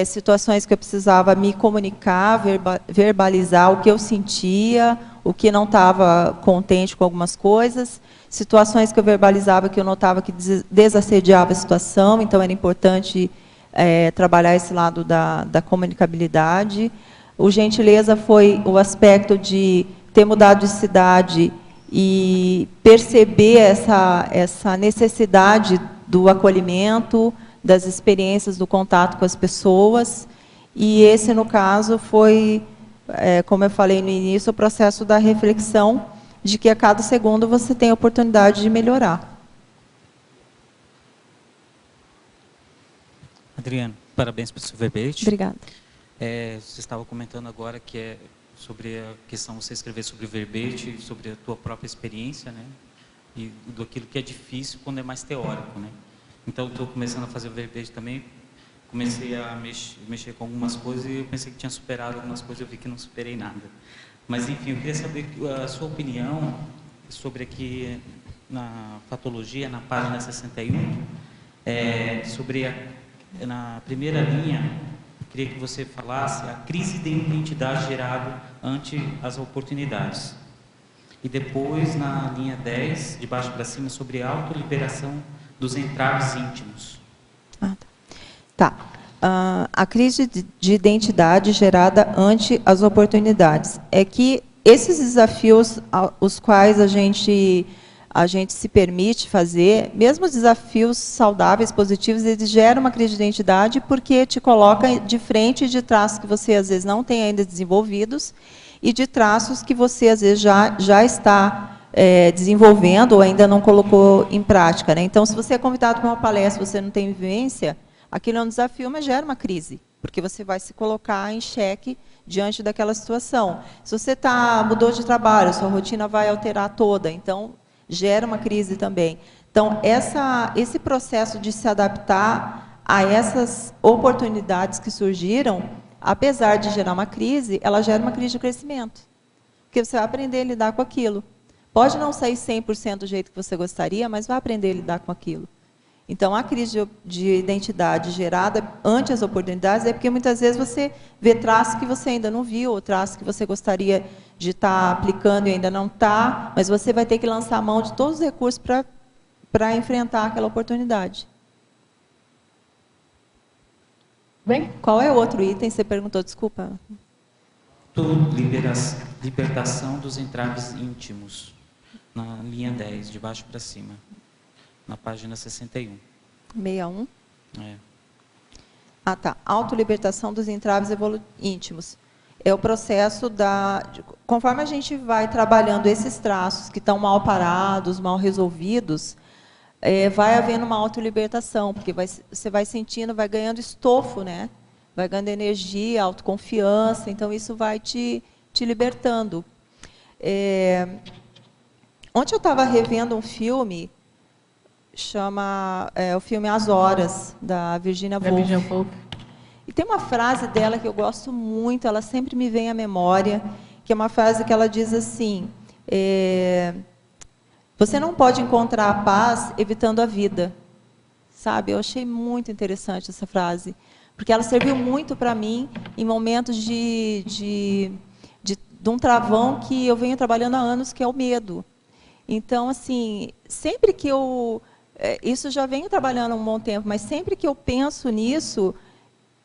situações que eu precisava me comunicar, verbalizar o que eu sentia, o que não estava contente com algumas coisas, situações que eu verbalizava que eu notava que desassediava a situação, então era importante trabalhar esse lado da comunicabilidade. O gentileza foi o aspecto de ter mudado de cidade e perceber essa necessidade do acolhimento, das experiências do contato com as pessoas. E esse, no caso, foi, como eu falei no início, o processo da reflexão de que a cada segundo você tem a oportunidade de melhorar. Adriana, parabéns pelo seu verbete. Obrigada. Você estava comentando agora que sobre a questão de você escrever sobre o verbete, sobre a tua própria experiência, né? E daquilo que é difícil quando é mais teórico, né? Então, estou começando a fazer o verbete também, comecei a mexer com algumas coisas e eu pensei que tinha superado algumas coisas, eu vi que não superei nada. Mas, enfim, eu queria saber a sua opinião sobre aqui na patologia, na página 61, sobre na primeira linha, queria que você falasse a crise de identidade gerada ante as oportunidades. E depois, na linha 10, de baixo para cima, sobre a autoliberação dos entraves íntimos. Tá. A crise de identidade gerada ante as oportunidades. É que esses desafios, os quais a gente se permite fazer, mesmo os desafios saudáveis, positivos, eles geram uma crise de identidade porque te coloca de frente de traços que você, às vezes, não tem ainda desenvolvidos e de traços que você, às vezes, já está desenvolvendo ou ainda não colocou em prática, né? Então, se você é convidado para uma palestra e você não tem vivência, aquilo é um desafio, mas gera uma crise, porque você vai se colocar em xeque diante daquela situação. Se você mudou de trabalho, sua rotina vai alterar toda, então gera uma crise também. Então, esse processo de se adaptar a essas oportunidades que surgiram, apesar de gerar uma crise, ela gera uma crise de crescimento, porque você vai aprender a lidar com aquilo. Pode não sair 100% do jeito que você gostaria, mas vai aprender a lidar com aquilo. Então, a crise de identidade gerada ante as oportunidades é porque muitas vezes você vê traços que você ainda não viu, ou traços que você gostaria de estar aplicando e ainda não está, mas você vai ter que lançar a mão de todos os recursos para enfrentar aquela oportunidade. Bem? Qual é o outro item? Você perguntou, desculpa. Libertação dos entraves íntimos, na linha 10, de baixo para cima, na página 61. 61? É. Ah, tá. Autolibertação dos entraves íntimos. É o processo conforme a gente vai trabalhando esses traços que estão mal parados, mal resolvidos, vai havendo uma autolibertação, porque você vai sentindo, vai ganhando estofo, né? Vai ganhando energia, autoconfiança, então isso vai te libertando. Ontem eu estava revendo um filme, chama o filme As Horas, da Virginia Woolf. E tem uma frase dela que eu gosto muito, ela sempre me vem à memória, que é uma frase que ela diz assim, você não pode encontrar a paz evitando a vida. Sabe? Eu achei muito interessante essa frase, porque ela serviu muito para mim em momentos de um travão que eu venho trabalhando há anos, que é o medo. Então, assim, sempre que isso já venho trabalhando há um bom tempo, mas sempre que eu penso nisso,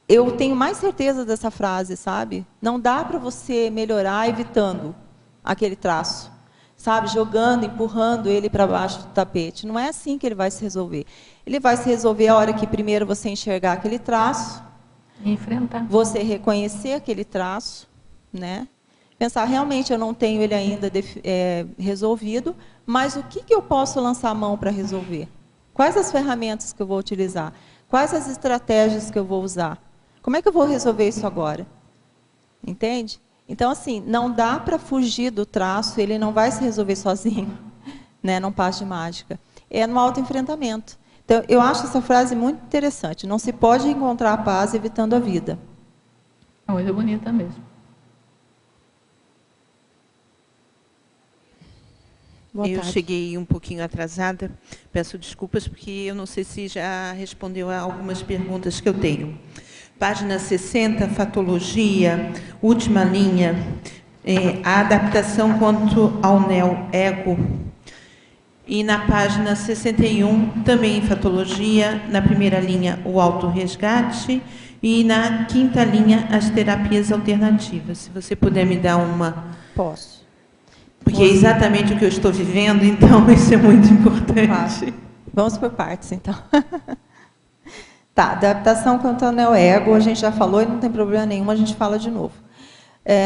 eu tenho mais certeza dessa frase, sabe? Não dá para você melhorar evitando aquele traço, sabe? Jogando, empurrando ele para baixo do tapete. Não é assim que ele vai se resolver. Ele vai se resolver a hora que primeiro você enxergar aquele traço, enfrentar, você reconhecer aquele traço, né? Pensar, realmente eu não tenho ele ainda resolvido, mas o que eu posso lançar a mão para resolver? Quais as ferramentas que eu vou utilizar? Quais as estratégias que eu vou usar? Como é que eu vou resolver isso agora? Entende? Então, assim, não dá para fugir do traço, ele não vai se resolver sozinho, né, num passe de mágica. É no autoenfrentamento. Então, eu acho essa frase muito interessante. Não se pode encontrar a paz evitando a vida. É uma coisa bonita mesmo. Eu cheguei um pouquinho atrasada, peço desculpas, porque eu não sei se já respondeu a algumas perguntas que eu tenho. Página 60, fatologia, última linha, a adaptação quanto ao neo-ego. E na página 61, também em fatologia, na primeira linha, o autorresgate, e na quinta linha, as terapias alternativas. Se você puder me dar uma... Posso. Porque é exatamente o que eu estou vivendo, então isso é muito importante. Claro. Vamos por partes, então. Tá, adaptação quanto ao neo-ego, a gente já falou e não tem problema nenhum, a gente fala de novo.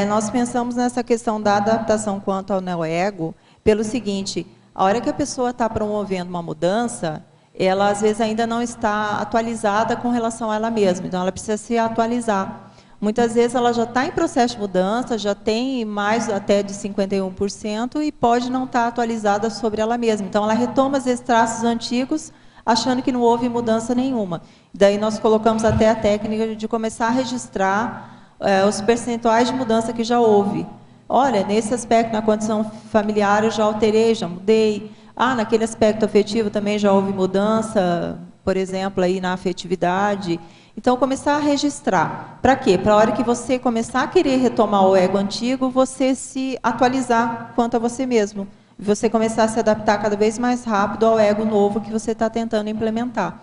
Nós pensamos nessa questão da adaptação quanto ao neo-ego pelo seguinte, a hora que a pessoa está promovendo uma mudança, ela às vezes ainda não está atualizada com relação a ela mesma, então ela precisa se atualizar. Muitas vezes ela já está em processo de mudança, já tem mais até de 51% e pode não estar atualizada sobre ela mesma. Então, ela retoma esses traços antigos, achando que não houve mudança nenhuma. Daí, nós colocamos até a técnica de começar a registrar os percentuais de mudança que já houve. Olha, nesse aspecto, na condição familiar, eu já alterei, já mudei. Naquele aspecto afetivo também já houve mudança, por exemplo, aí na afetividade. Então, começar a registrar. Para quê? Para a hora que você começar a querer retomar o ego antigo, você se atualizar quanto a você mesmo. Você começar a se adaptar cada vez mais rápido ao ego novo que você está tentando implementar.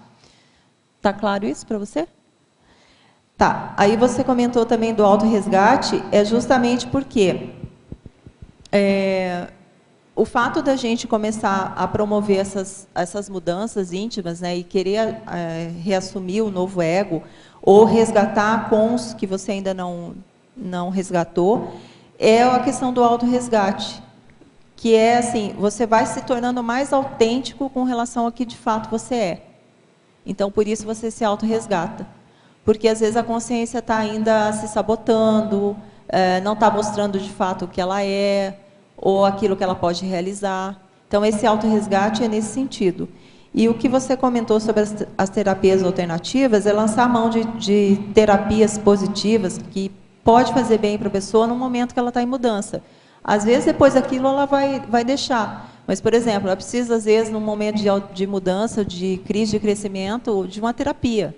Está claro isso para você? Tá. Aí você comentou também do autorresgate, é justamente porque o fato da gente começar a promover essas mudanças íntimas, né, e querer reassumir o novo ego, ou resgatar cons que você ainda não resgatou, é a questão do autorresgate, que é assim, você vai se tornando mais autêntico com relação ao que de fato você é. Então, por isso você se autorresgata. Porque às vezes a consciência está ainda se sabotando, não está mostrando de fato o que ela é, ou aquilo que ela pode realizar. Então, esse autorresgate é nesse sentido. E o que você comentou sobre as terapias alternativas é lançar a mão de terapias positivas que pode fazer bem para a pessoa no momento que ela está em mudança. Às vezes, depois daquilo, ela vai deixar. Mas, por exemplo, ela precisa, às vezes, num momento de mudança, de crise de crescimento, de uma terapia.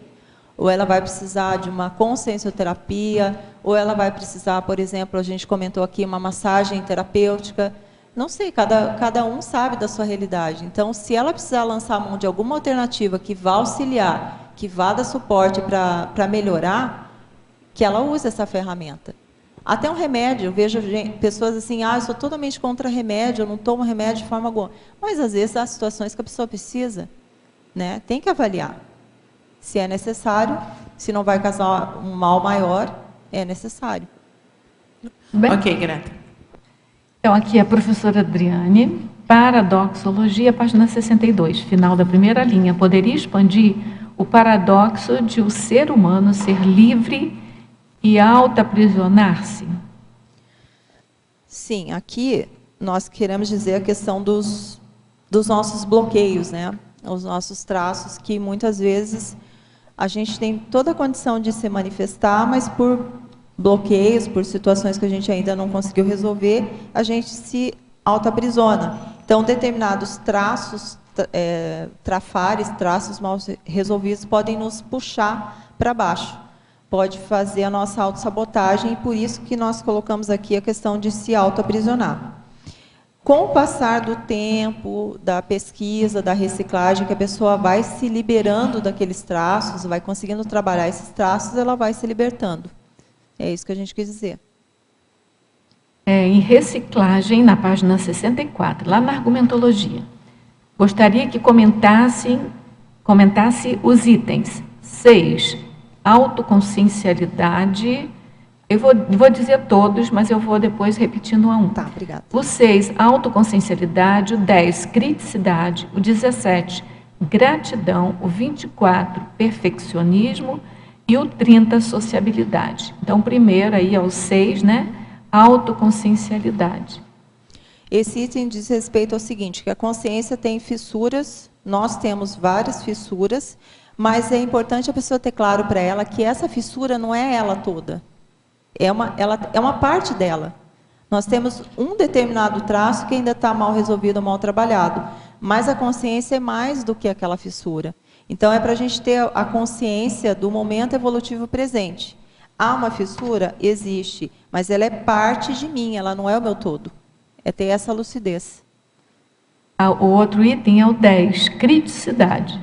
Ou ela vai precisar de uma consciencioterapia, ou ela vai precisar, por exemplo, a gente comentou aqui, uma massagem terapêutica. Não sei, cada um sabe da sua realidade. Então, se ela precisar lançar a mão de alguma alternativa que vá auxiliar que vá dar suporte para melhorar, que ela use essa ferramenta. Até um remédio, eu vejo pessoas assim, eu sou totalmente contra remédio, eu não tomo remédio de forma alguma. Mas, às vezes, há situações que a pessoa precisa, né? Tem que avaliar. Se é necessário, se não vai causar um mal maior, é necessário. Bem, Ok, Grata. então, aqui é a professora Adriane, paradoxologia, página 62, final da primeira linha. Poderia expandir o paradoxo de o ser humano ser livre e auto-aprisionar-se? Sim, aqui nós queremos dizer a questão dos nossos bloqueios, né? Os nossos traços, que muitas vezes a gente tem toda a condição de se manifestar, mas por bloqueios, por situações que a gente ainda não conseguiu resolver, a gente se auto-aprisiona. Então, determinados traços, trafares, traços mal resolvidos, podem nos puxar para baixo. Pode fazer a nossa autossabotagem, e por isso que nós colocamos aqui a questão de se auto-aprisionar. Com o passar do tempo, da pesquisa, da reciclagem, que a pessoa vai se liberando daqueles traços, vai conseguindo trabalhar esses traços, ela vai se libertando. É isso que a gente quis dizer. Em reciclagem, na página 64, lá na argumentologia. Gostaria que comentasse os itens 6, autoconsciencialidade. Eu vou dizer todos, mas eu vou depois repetindo a um. Tá, obrigada. O 6, autoconsciencialidade. O 10, criticidade. O 17, gratidão. O 24, perfeccionismo. E o 30, sociabilidade. Então, primeiro aí é o 6, né? Autoconsciencialidade. Esse item diz respeito ao seguinte, que a consciência tem fissuras, nós temos várias fissuras, mas é importante a pessoa ter claro para ela que essa fissura não é ela toda. É uma parte dela. Nós temos um determinado traço que ainda está mal resolvido, mal trabalhado, mas a consciência é mais do que aquela fissura. Então, é para a gente ter a consciência do momento evolutivo presente. Há uma fissura? Existe, mas ela é parte de mim, ela não é o meu todo. É ter essa lucidez. O outro item é o 10, criticidade.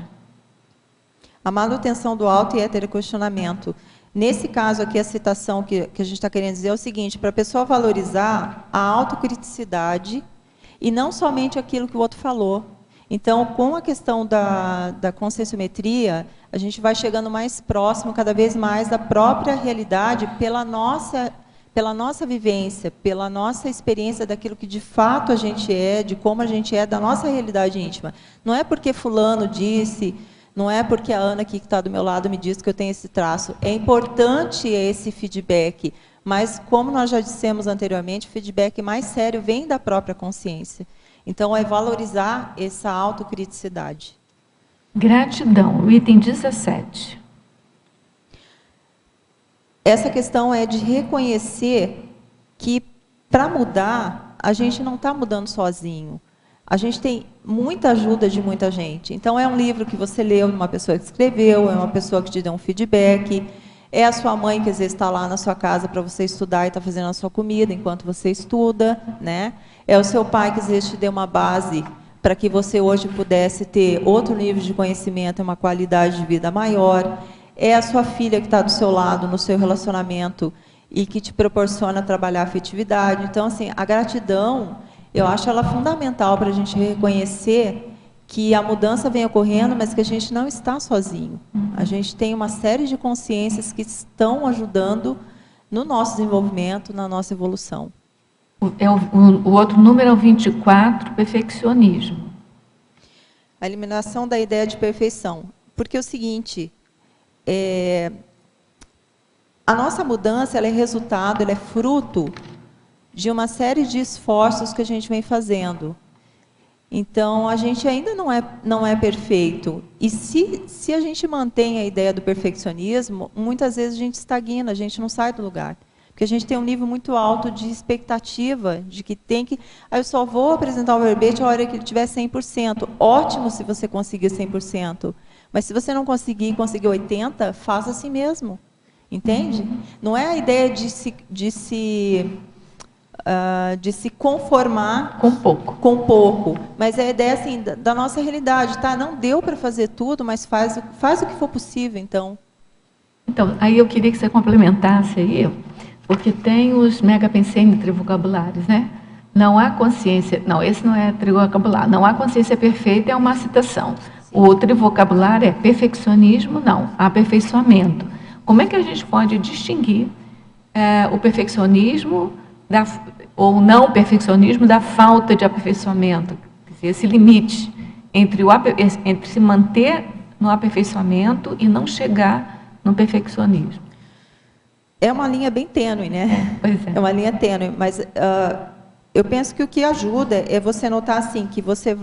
A manutenção do auto e heteroquestionamento. Nesse caso aqui, a citação que a gente está querendo dizer é o seguinte, para a pessoa valorizar a autocriticidade e não somente aquilo que o outro falou. Então, com a questão da conscienciometria, a gente vai chegando mais próximo, cada vez mais, da própria realidade, pela nossa vivência, pela nossa experiência daquilo que de fato a gente é, de como a gente é, da nossa realidade íntima. Não é porque fulano disse, não é porque a Ana aqui que está do meu lado me disse que eu tenho esse traço. É importante esse feedback, mas como nós já dissemos anteriormente, o feedback mais sério vem da própria consciência. Então, é valorizar essa autocriticidade. Gratidão, o item 17. Essa questão é de reconhecer que, para mudar, a gente não está mudando sozinho. A gente tem muita ajuda de muita gente. Então, é um livro que você leu, uma pessoa que escreveu, é uma pessoa que te deu um feedback, é a sua mãe que às vezes está lá na sua casa para você estudar e está fazendo a sua comida enquanto você estuda, né? É o seu pai que às vezes te deu uma base para que você hoje pudesse ter outro nível de conhecimento e uma qualidade de vida maior. É a sua filha que está do seu lado no seu relacionamento e que te proporciona trabalhar a afetividade. Então, assim, a gratidão, eu acho ela fundamental para a gente reconhecer que a mudança vem ocorrendo, mas que a gente não está sozinho. A gente tem uma série de consciências que estão ajudando no nosso desenvolvimento, na nossa evolução. O outro número é o 24, perfeccionismo. A eliminação da ideia de perfeição. Porque é o seguinte, a nossa mudança ela é resultado, ela é fruto de uma série de esforços que a gente vem fazendo. Então, a gente ainda não é perfeito. E se a gente mantém a ideia do perfeccionismo, muitas vezes a gente estagna, a gente não sai do lugar. Porque a gente tem um nível muito alto de expectativa, de que tem que... eu só vou apresentar o verbete a hora que ele tiver 100%. Ótimo se você conseguir 100%. Mas se você não conseguir 80%, faça assim mesmo. Entende? Não é a ideia de se de se conformar Com pouco. com pouco. Mas é a ideia assim, da nossa realidade, tá? Não deu para fazer tudo, mas faz o que for possível, então. Então, aí eu queria que você complementasse aí, porque tem os megapensene trivocabulários, né? Não há consciência, não, esse não é trivocabular, não há consciência perfeita é uma citação. O trivocabulário é perfeccionismo, não, aperfeiçoamento. Como é que a gente pode distinguir o perfeccionismo ou não perfeccionismo da falta de aperfeiçoamento? Quer dizer, esse limite entre se manter no aperfeiçoamento e não chegar no perfeccionismo. É uma linha bem tênue, né? Pois é. É uma linha tênue, mas eu penso que o que ajuda é você notar assim, que você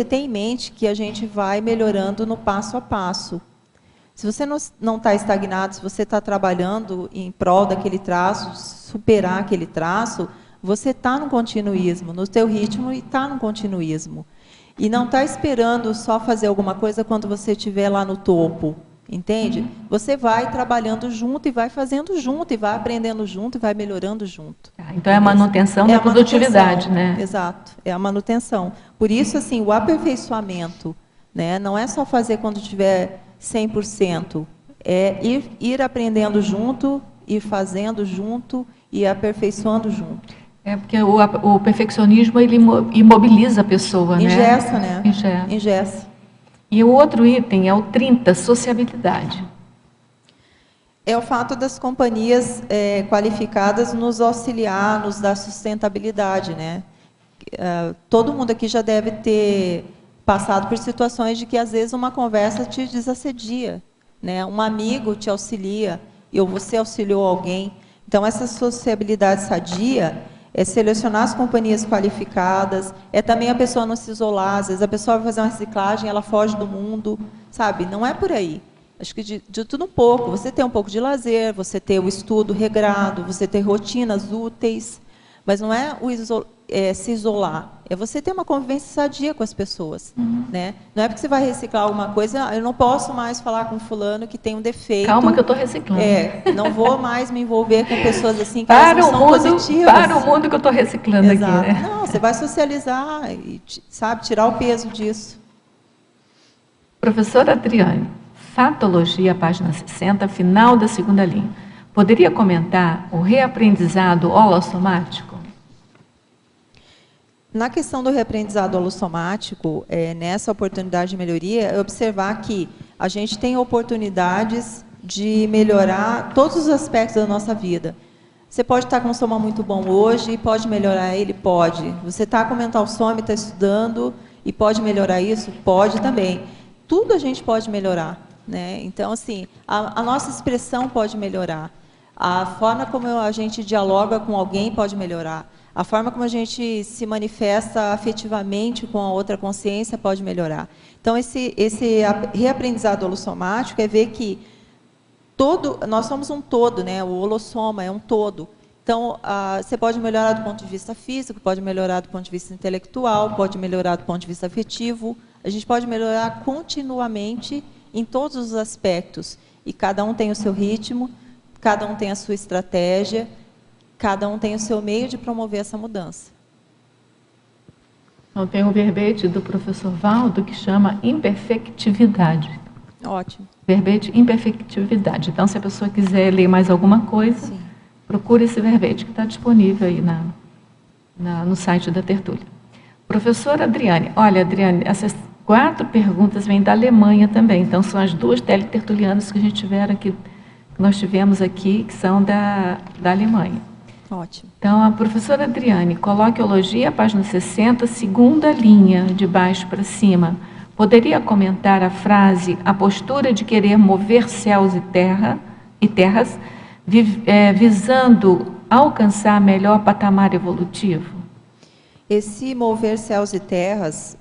tem em mente que a gente vai melhorando no passo a passo. Se você não está estagnado, se você está trabalhando em prol daquele traço, superar aquele traço, você está no continuismo, no teu ritmo e está no continuismo. E não está esperando só fazer alguma coisa quando você estiver lá no topo. Entende? Você vai trabalhando junto e vai fazendo junto, e vai aprendendo junto, e vai melhorando junto. Então, é a manutenção da produtividade, né? Exato, é a manutenção. Por isso, assim, o aperfeiçoamento, né, não é só fazer quando tiver 100%, é ir aprendendo junto, ir fazendo junto e aperfeiçoando junto. É porque o perfeccionismo, ele imobiliza a pessoa, né? Engessa, né? Engessa. Engessa. E o outro item é o 30, sociabilidade. É o fato das companhias qualificadas nos auxiliar, nos dar sustentabilidade, né? Todo mundo aqui já deve ter passado por situações de que, às vezes, uma conversa te desassedia, né? Um amigo te auxilia, ou você auxiliou alguém. Então, essa sociabilidade sadia é selecionar as companhias qualificadas, é também a pessoa não se isolar. Às vezes a pessoa vai fazer uma reciclagem, ela foge do mundo, sabe? Não é por aí. Acho que de tudo um pouco. Você tem um pouco de lazer, você tem o estudo regrado, você tem rotinas úteis, mas não é se isolar. É você ter uma convivência sadia com as pessoas. Né? Não é porque você vai reciclar alguma coisa, eu não posso mais falar com fulano que tem um defeito. Calma que eu estou reciclando. Não vou mais me envolver com pessoas assim que elas não são positivas. Para o mundo que eu estou reciclando. Exato. Aqui. Né? Não, você vai socializar e, sabe, tirar o peso disso. Professora Adriane, Fatologia, página 60, final da segunda linha. Poderia comentar o reaprendizado holossomático? Na questão do reaprendizado holossomático, nessa oportunidade de melhoria, é observar que a gente tem oportunidades de melhorar todos os aspectos da nossa vida. Você pode estar com um soma muito bom hoje e pode melhorar ele? Pode. Você está com mental some, está estudando e pode melhorar isso? Pode também. Tudo a gente pode melhorar. Né? Então, assim, a nossa expressão pode melhorar. A forma como a gente dialoga com alguém pode melhorar. A forma como a gente se manifesta afetivamente com a outra consciência pode melhorar. Então, esse reaprendizado holossomático é ver que nós somos um todo, né? O holossoma é um todo. Então, você pode melhorar do ponto de vista físico, pode melhorar do ponto de vista intelectual, pode melhorar do ponto de vista afetivo. A gente pode melhorar continuamente em todos os aspectos. E cada um tem o seu ritmo, cada um tem a sua estratégia, cada um tem o seu meio de promover essa mudança. Então, tem um verbete do professor Valdo que chama imperfectividade. Ótimo. Verbete imperfectividade. Então, se a pessoa quiser ler mais alguma coisa, sim, procure esse verbete que está disponível aí no site da Tertúlia. Professora Adriane, olha, Adriane, essas 4 perguntas vêm da Alemanha também. Então, são as 2 teletertulianas que nós tivemos aqui, que são da Alemanha. Ótimo. Então, a professora Adriane, coloquiologia, página 60, segunda linha, de baixo para cima. Poderia comentar a frase, a postura de querer mover céus e terras, visando alcançar melhor patamar evolutivo? Esse mover céus e terras,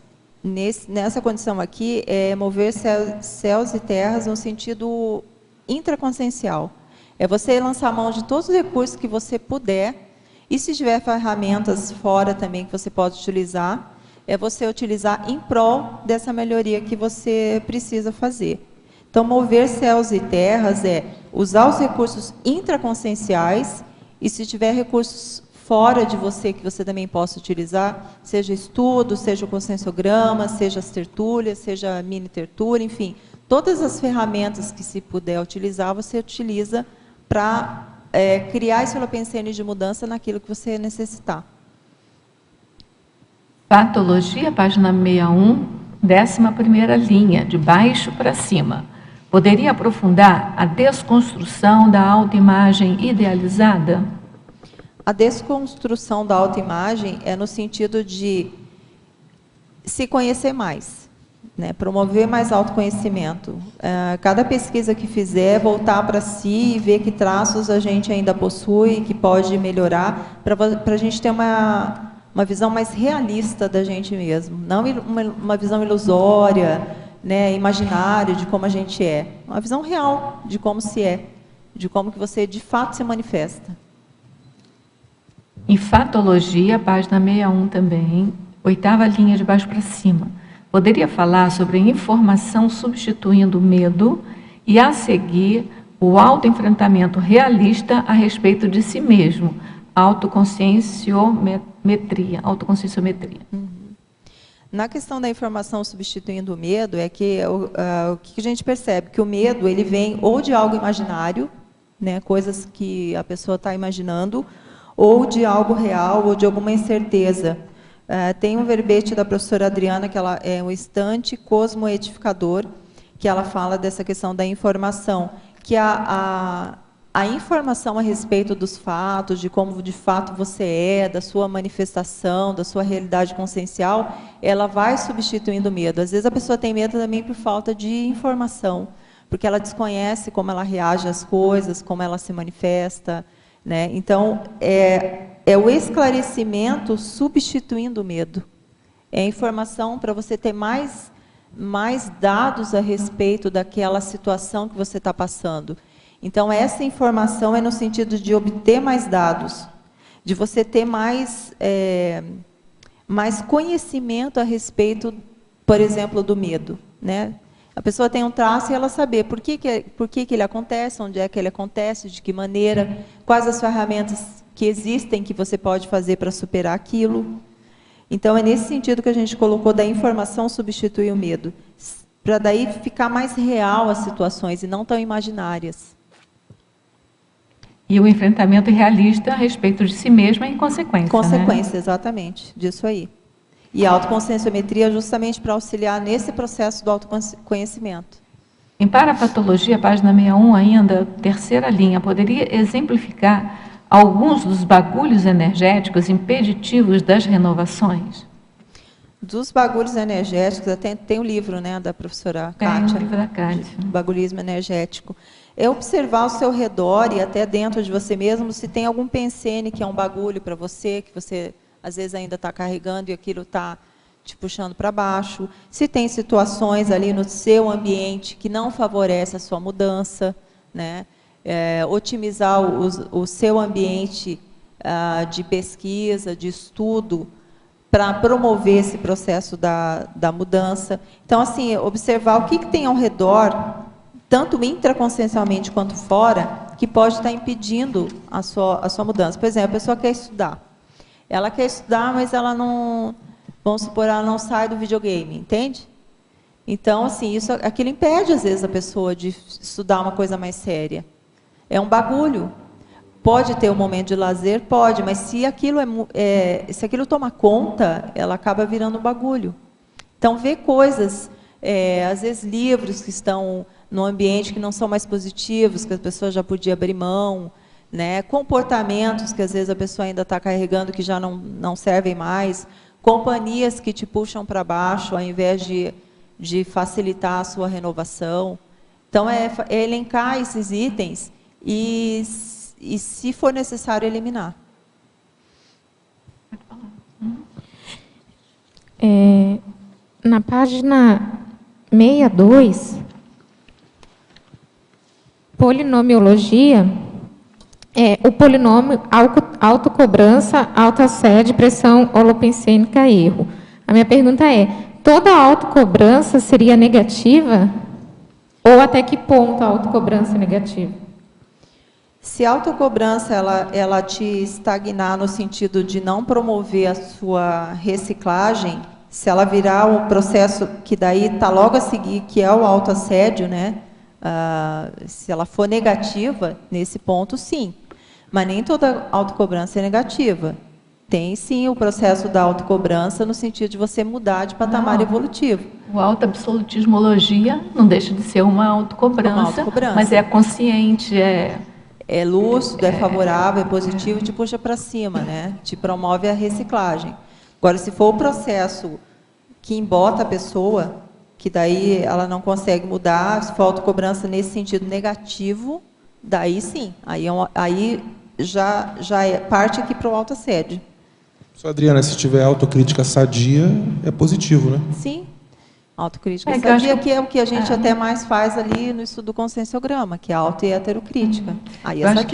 nessa condição aqui, é mover céus e terras no sentido intraconsciencial. É você lançar a mão de todos os recursos que você puder, e se tiver ferramentas fora também que você pode utilizar, é você utilizar em prol dessa melhoria que você precisa fazer. Então, mover céus e terras é usar os recursos intraconscienciais E se tiver recursos fora de você que você também possa utilizar, seja estudo, seja o conscienciograma, seja as tertúlias, seja a mini tertúlia, enfim, todas as ferramentas que se puder utilizar, você utiliza para criar esse holopensene de mudança naquilo que você necessitar. Patologia, página 61, 11ª linha, de baixo para cima. Poderia aprofundar a desconstrução da autoimagem idealizada? A desconstrução da autoimagem é no sentido de se conhecer mais, né? Promover mais autoconhecimento. Cada pesquisa que fizer, voltar para si e ver que traços a gente ainda possui, que pode melhorar, para a gente ter uma visão mais realista da gente mesmo, não uma visão ilusória, né, imaginária de como a gente é, uma visão real de como se é, de como que você de fato se manifesta. Em fatologia, página 61 também, 8ª linha de baixo para cima. Poderia falar sobre a informação substituindo o medo e, a seguir, o autoenfrentamento realista a respeito de si mesmo, autoconscienciometria. Na questão da informação substituindo o medo, é que o que a gente percebe? Que o medo ele vem ou de algo imaginário, né, coisas que a pessoa está imaginando, ou de algo real, ou de alguma incerteza. Tem um verbete da professora Adriana, que ela é um instante cosmoedificador, que ela fala dessa questão da informação, que a informação a respeito dos fatos, de como de fato você é, da sua manifestação, da sua realidade consciencial, ela vai substituindo o medo. Às vezes a pessoa tem medo também por falta de informação, porque ela desconhece como ela reage às coisas, como ela se manifesta, né? Então, é o esclarecimento substituindo o medo. É a informação para você ter mais dados a respeito daquela situação que você está passando. Então, essa informação é no sentido de obter mais dados, de você ter mais conhecimento a respeito, por exemplo, do medo, né? A pessoa tem um traço e ela saber por que ele acontece, onde é que ele acontece, de que maneira, quais as ferramentas que existem que você pode fazer para superar aquilo. Então, é nesse sentido que a gente colocou da informação substituir o medo, para daí ficar mais real as situações e não tão imaginárias. E o enfrentamento realista a respeito de si mesma em consequência. Consequência, né? Exatamente, disso aí. E a autoconscienciometria justamente para auxiliar nesse processo do autoconhecimento. Em parapatologia, página 61 ainda, 3ª linha, poderia exemplificar alguns dos bagulhos energéticos impeditivos das renovações? Dos bagulhos energéticos, até tem o livro, né, da professora Kátia. O livro da Kátia. Bagulhismo energético. É observar ao seu redor e até dentro de você mesmo se tem algum pensene que é um bagulho para você, que você às vezes ainda está carregando e aquilo está te puxando para baixo. Se tem situações ali no seu ambiente que não favorecem a sua mudança, né? Otimizar o seu ambiente de pesquisa, de estudo, para promover esse processo da mudança. Então, assim, observar o que tem ao redor, tanto intraconsciencialmente quanto fora, que pode estar impedindo a sua mudança. Por exemplo, a pessoa quer estudar. Ela quer estudar, mas ela não, vamos supor, ela não sai do videogame, entende? Então, assim, aquilo impede, às vezes, a pessoa de estudar uma coisa mais séria. É um bagulho. Pode ter um momento de lazer? Pode, mas se aquilo, se aquilo toma conta, ela acaba virando um bagulho. Então, ver coisas, às vezes livros que estão no ambiente que não são mais positivos, que a pessoa já podia abrir mão, né? Comportamentos que às vezes a pessoa ainda está carregando que já não servem mais, companhias que te puxam para baixo ao invés de facilitar a sua renovação. Então, é elencar esses itens e se for necessário, eliminar. Na página 62, polinomiologia, o polinômio autocobrança, autoassédio, pressão holopensênica, erro. A minha pergunta é, toda autocobrança seria negativa? Ou até que ponto a autocobrança é negativa? Se a autocobrança ela te estagnar no sentido de não promover a sua reciclagem, se ela virar um processo que daí está logo a seguir, que é o autoassédio, né? Se ela for negativa, nesse ponto, sim. Mas nem toda autocobrança é negativa. Tem, sim, o processo da autocobrança no sentido de você mudar de patamar evolutivo. O autoabsolutismologia não deixa de ser uma autocobrança, mas é consciente, é lúcido, é favorável, é positivo, te puxa para cima, né? Te promove a reciclagem. Agora, se for o processo que embota a pessoa, que daí ela não consegue mudar, se for autocobrança nesse sentido negativo, daí sim, aí já parte aqui para o autoassédio. Adriana, se tiver autocrítica sadia, é positivo, né? Sim. Autocrítica sadia, que é o que a gente até mais faz ali no estudo do conscienciograma, que é a auto- e heterocrítica. Aí acho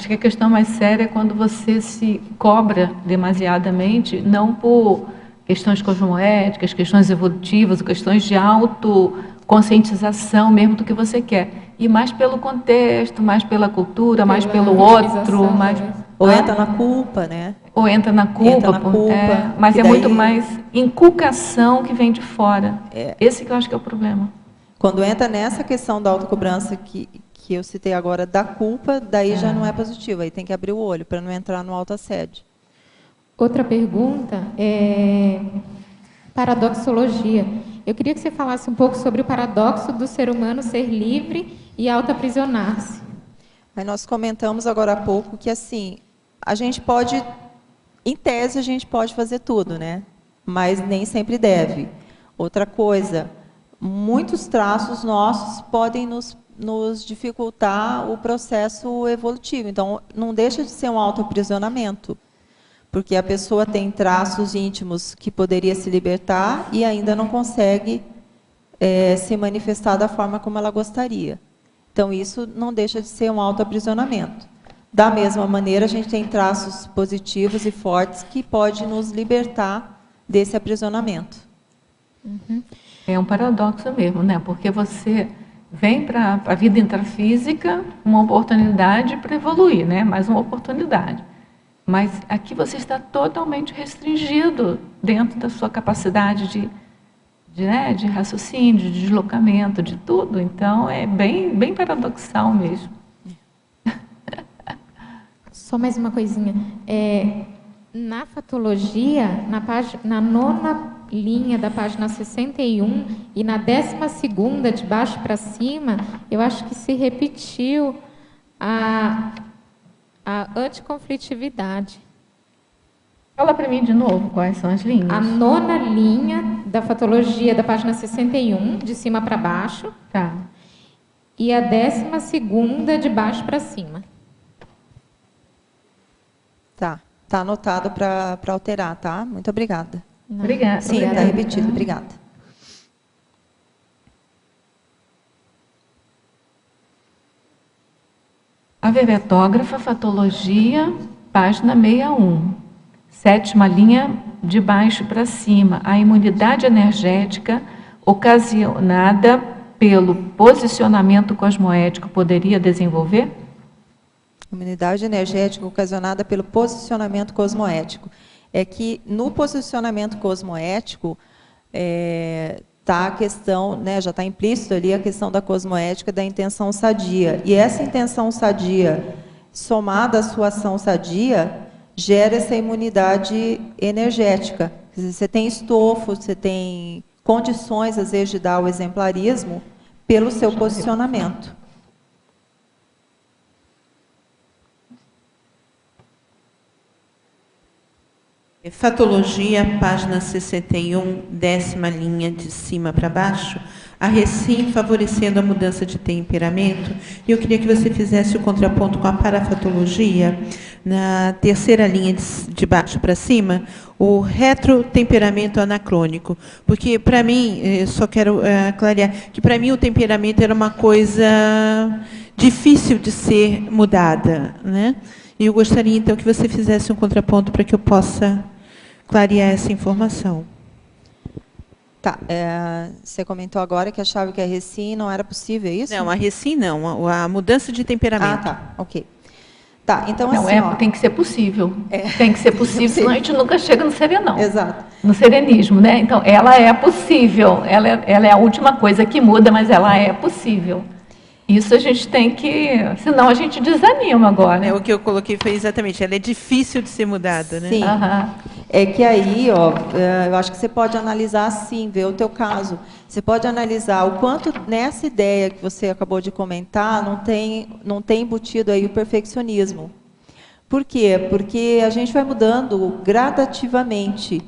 que a questão mais séria é quando você se cobra demasiadamente, não por questões cosmoéticas, questões evolutivas, questões de autoconscientização mesmo do que você quer. E mais pelo contexto, mais pela cultura, mais pelo outro. Ou entra na culpa, né? Ou entra na culpa. Mas é muito mais inculcação que vem de fora. Esse que eu acho que é o problema. Quando entra nessa questão da autocobrança que eu citei agora, da culpa, daí já não é positivo. Aí tem que abrir o olho para não entrar no autoassédio. Outra pergunta é paradoxologia. Eu queria que você falasse um pouco sobre o paradoxo do ser humano ser livre e autoaprisionar-se. Aí nós comentamos agora há pouco que, assim, a gente pode, em tese, a gente pode fazer tudo, né? Mas nem sempre deve. Outra coisa, muitos traços nossos podem nos dificultar o processo evolutivo. Então, não deixa de ser um autoaprisionamento, porque a pessoa tem traços íntimos que poderia se libertar e ainda não consegue se manifestar da forma como ela gostaria. Então, isso não deixa de ser um autoaprisionamento. Da mesma maneira, a gente tem traços positivos e fortes que podem nos libertar desse aprisionamento. É um paradoxo mesmo, né? Porque você vem para a vida intrafísica uma oportunidade para evoluir, né? Mais uma oportunidade. Mas aqui você está totalmente restringido dentro da sua capacidade de raciocínio, de deslocamento, de tudo. Então, é bem paradoxal mesmo. Só mais uma coisinha. Na fatologia, na nona linha da página 61 e na 12ª, de baixo para cima, eu acho que se repetiu a anticonflitividade. Fala para mim de novo quais são as linhas. A nona linha da fatologia da página 61, de cima para baixo. Tá. E a 12ª, de baixo para cima. Tá anotado para alterar, tá? Muito obrigada. Obrigada. Sim, está repetido. Obrigada. A veretógrafa, fatologia, página 61. 7ª linha, de baixo para cima. A imunidade energética ocasionada pelo posicionamento cosmoético poderia desenvolver? Imunidade energética ocasionada pelo posicionamento cosmoético. É que no posicionamento cosmoético está a questão, né, já está implícito ali a questão da cosmoética da intenção sadia. E essa intenção sadia, somada à sua ação sadia, gera essa imunidade energética. Quer dizer, você tem estofo, você tem condições, às vezes, de dar o exemplarismo pelo seu posicionamento. Fatologia, página 61, 10ª linha de cima para baixo, a recém favorecendo a mudança de temperamento. E eu queria que você fizesse o contraponto com a parafatologia, na 3ª linha de baixo para cima, o retrotemperamento anacrônico. Porque, para mim, eu só quero clarear, que para mim o temperamento era uma coisa difícil de ser mudada, né? E eu gostaria, então, que você fizesse um contraponto para que eu possa clarear essa informação. Tá, você comentou agora que achava que a recim não era possível, é isso? Não, a recim não, a mudança de temperamento. Ah, tá, ok. Tá, então Não, assim, ó, tem que ser possível. Tem que ser possível, senão a gente nunca chega no serenão. exato. No serenismo, né? Então, ela é possível. Ela é a última coisa que muda, mas ela é possível. Isso a gente tem que... Senão a gente desanima agora. O que eu coloquei foi exatamente, ela é difícil de ser mudada, né? Sim. Aham. É que aí, ó, eu acho que você pode analisar assim, ver o teu caso. Você pode analisar o quanto nessa ideia que você acabou de comentar não tem embutido aí o perfeccionismo. Por quê? Porque a gente vai mudando gradativamente.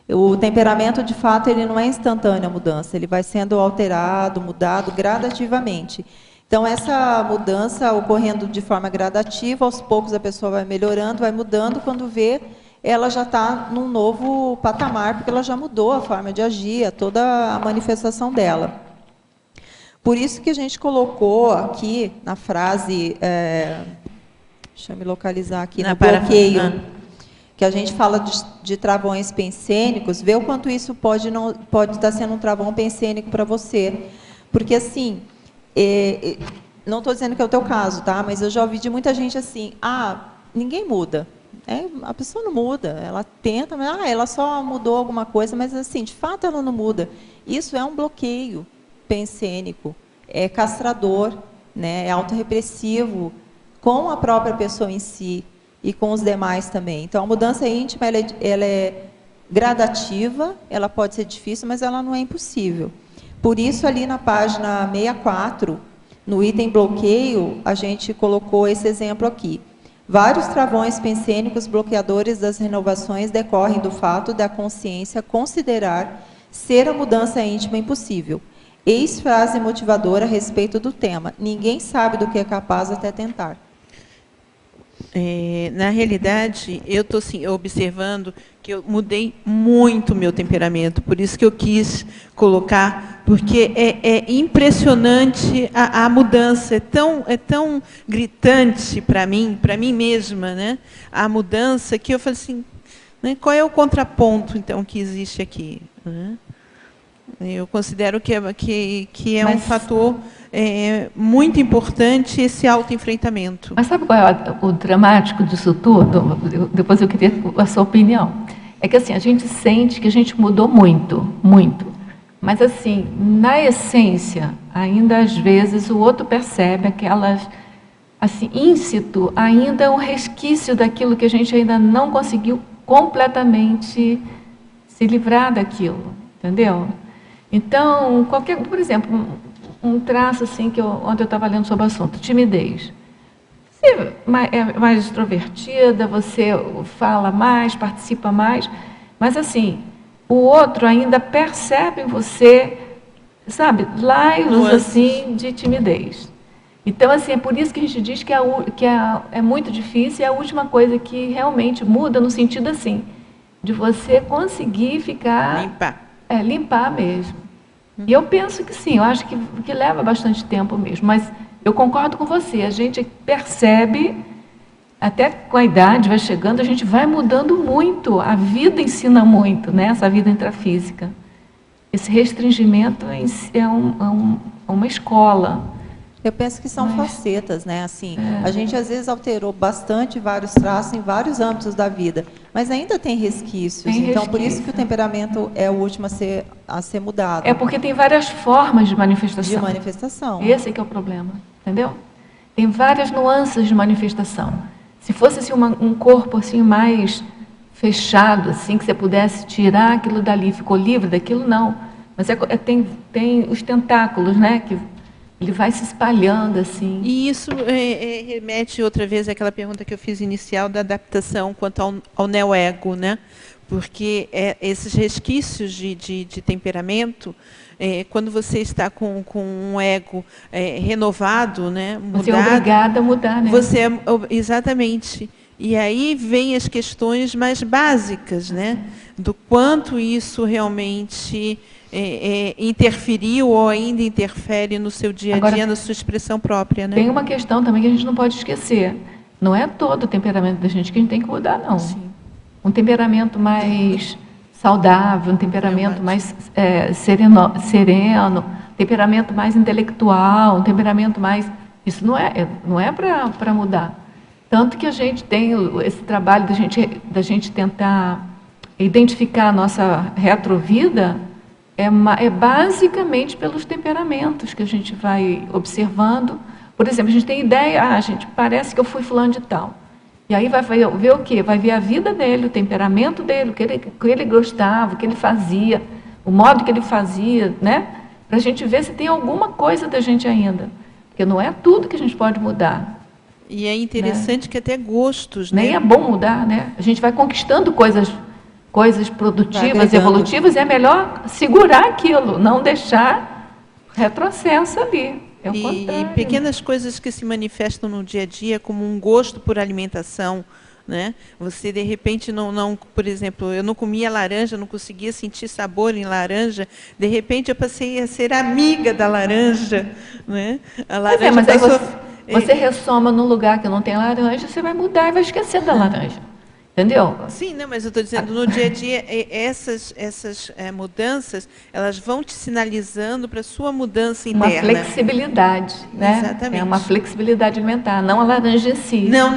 O temperamento, de fato, ele não é instantânea a mudança, ele vai sendo alterado, mudado gradativamente. Então, essa mudança ocorrendo de forma gradativa, aos poucos a pessoa vai melhorando, vai mudando, quando vê, ela já está num novo patamar, porque ela já mudou a forma de agir, toda a manifestação dela. Por isso que a gente colocou aqui na frase, deixa eu me localizar aqui, no bloqueio, que a gente fala de travões pensênicos, vê o quanto isso pode estar sendo um travão pensênico para você. Porque, assim, não estou dizendo que é o teu caso, tá? Mas eu já ouvi de muita gente assim, ninguém muda. A pessoa não muda, ela tenta, mas ela só mudou alguma coisa, mas assim, de fato ela não muda. Isso é um bloqueio pensênico, é castrador, né? É autorrepressivo com a própria pessoa em si e com os demais também. Então, a mudança íntima ela é gradativa, ela pode ser difícil, mas ela não é impossível. Por isso, ali na página 64, no item bloqueio, a gente colocou esse exemplo aqui. Vários travões pensênicos bloqueadores das renovações decorrem do fato da consciência considerar ser a mudança íntima impossível. Eis frase motivadora a respeito do tema. Ninguém sabe do que é capaz até tentar. Na realidade, eu estou assim, observando que eu mudei muito o meu temperamento, por isso que eu quis colocar, porque é impressionante a mudança, é tão gritante para mim mesma, né? A mudança que eu falei assim, né, qual é o contraponto, então, que existe aqui? Né? Eu considero que é um fator muito importante esse autoenfrentamento. Mas sabe qual é o dramático disso tudo? Depois eu queria a sua opinião. É que assim, a gente sente que a gente mudou muito, muito. Mas assim, na essência, ainda às vezes o outro percebe aquelas, assim, íncito, ainda um resquício daquilo que a gente ainda não conseguiu completamente se livrar daquilo, entendeu? Então, por exemplo, um traço assim que ontem eu estava lendo sobre o assunto, timidez. Você é mais extrovertida, você fala mais, participa mais, mas assim, o outro ainda percebe em você, sabe, laivos assim de timidez. Então, assim, é por isso que a gente diz que é muito difícil, é a última coisa que realmente muda no sentido assim, de você conseguir ficar... limpar mesmo. E eu penso que sim, eu acho que leva bastante tempo mesmo, mas eu concordo com você, a gente percebe, até com a idade vai chegando, a gente vai mudando muito, a vida ensina muito, né? Essa vida intrafísica. Esse restringimento é uma escola. Eu penso que são facetas, né? Assim, a gente às vezes alterou bastante vários traços em vários âmbitos da vida, mas ainda tem resquícios. Então, por isso que o temperamento é o último a ser mudado. É porque tem várias formas de manifestação. De manifestação. Esse que é o problema, entendeu? Tem várias nuances de manifestação. Se fosse assim, um corpo assim mais fechado, assim, que você pudesse tirar aquilo dali, ficou livre daquilo, não. Mas tem os tentáculos, né? Que ele vai se espalhando assim. E isso remete outra vez àquela pergunta que eu fiz inicial da adaptação quanto ao neo-ego, né? Porque esses resquícios de temperamento, quando você está com um ego renovado, né? Mudado, você é obrigada a mudar, né? Exatamente. E aí vem as questões mais básicas, né? Do quanto isso realmente interferiu ou ainda interfere no seu dia a dia, na sua expressão própria, né? Tem uma questão também que a gente não pode esquecer. Não é todo o temperamento da gente que a gente tem que mudar, não. Sim. Um temperamento mais saudável, um temperamento mais sereno, temperamento mais intelectual, um temperamento mais... Isso não é para mudar. Tanto que a gente tem esse trabalho da gente tentar identificar a nossa retrovida, é basicamente pelos temperamentos que a gente vai observando. Por exemplo, a gente tem ideia, gente, parece que eu fui fulano de tal. E aí vai ver o quê? Vai ver a vida dele, o temperamento dele, o que ele gostava, o que ele fazia, o modo que ele fazia, né? Para a gente ver se tem alguma coisa da gente ainda. Porque não é tudo que a gente pode mudar. E é interessante, né, que até gostos, né? Nem é bom mudar, né? A gente vai conquistando coisas produtivas, evolutivas, e é melhor segurar aquilo, não deixar retrocesso ali. E pequenas coisas que se manifestam no dia a dia, como um gosto por alimentação, né? Você, de repente, por exemplo, eu não comia laranja, não conseguia sentir sabor em laranja, de repente eu passei a ser amiga da laranja, né? A laranja mas aí você ressoma num lugar que não tem laranja, você vai mudar e vai esquecer da laranja. Entendeu? Sim, não, mas eu estou dizendo, no dia a dia, essas mudanças, elas vão te sinalizando para a sua mudança interna. Uma flexibilidade, né? Exatamente. É uma flexibilidade alimentar, não a laranja em si. Não.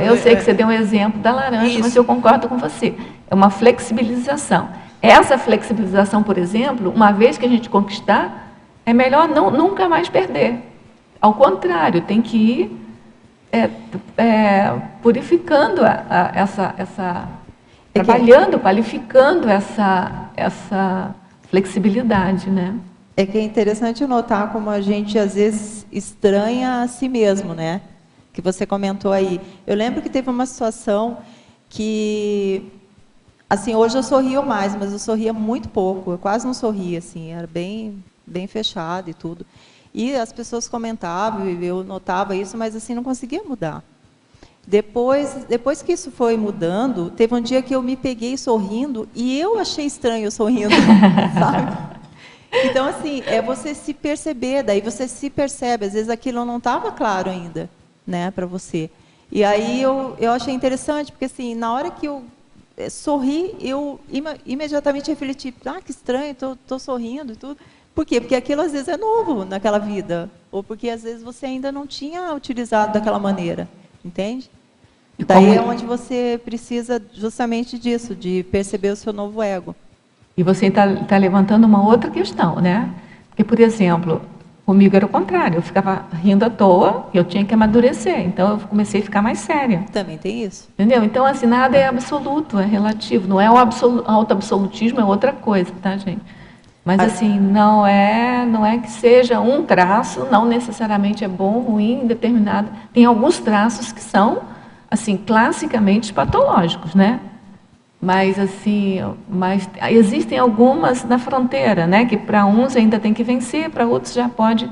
Eu sei que você deu um exemplo da laranja, mas eu concordo com você. É uma flexibilização. Essa flexibilização, por exemplo, uma vez que a gente conquistar, é melhor nunca mais perder. Ao contrário, tem que ir purificando trabalhando, qualificando essa flexibilidade, né? É que é interessante notar como a gente às vezes estranha a si mesmo, né? Que você comentou aí. Eu lembro que teve uma situação que, assim, hoje eu sorrio mais, mas eu sorria muito pouco. Eu quase não sorria, assim, era bem fechado e tudo. E as pessoas comentavam, e eu notava isso, mas assim, não conseguia mudar. Depois que isso foi mudando, teve um dia que eu me peguei sorrindo, e eu achei estranho eu sorrindo, sabe? Então, assim, você se perceber, daí você se percebe, às vezes aquilo não estava claro ainda, né, para você. E aí eu achei interessante, porque assim, na hora que eu sorri, eu imediatamente refleti, que estranho, estou sorrindo e tudo. Por quê? Porque aquilo às vezes é novo naquela vida, ou porque às vezes você ainda não tinha utilizado daquela maneira, entende? Daí é onde você precisa justamente disso, de perceber o seu novo ego. E você está levantando uma outra questão, né? Porque, por exemplo, comigo era o contrário, eu ficava rindo à toa e eu tinha que amadurecer, então eu comecei a ficar mais séria. Também tem isso. Entendeu? Então, assim, nada é absoluto, é relativo, não é o auto-absolutismo, é outra coisa, tá, gente? Mas, assim, não é que seja um traço, não necessariamente é bom, ruim, determinado. Tem alguns traços que são, assim, classicamente patológicos, né? Mas existem algumas na fronteira, né? Que para uns ainda tem que vencer, para outros já pode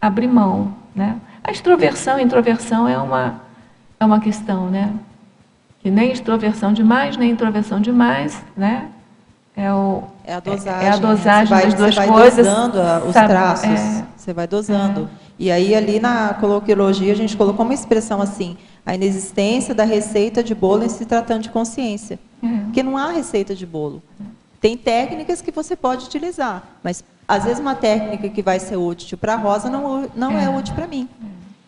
abrir mão, né? A extroversão e introversão é uma questão, né? Que nem extroversão demais, nem introversão demais, né? É a dosagem das duas coisas. Você vai dosando os traços, você vai dosando. E aí, ali na coloquiologia, a gente colocou uma expressão assim, a inexistência da receita de bolo em se tratando de consciência. Porque não há receita de bolo. Tem técnicas que você pode utilizar, mas, às vezes, uma técnica que vai ser útil para a Rosa não é útil para mim.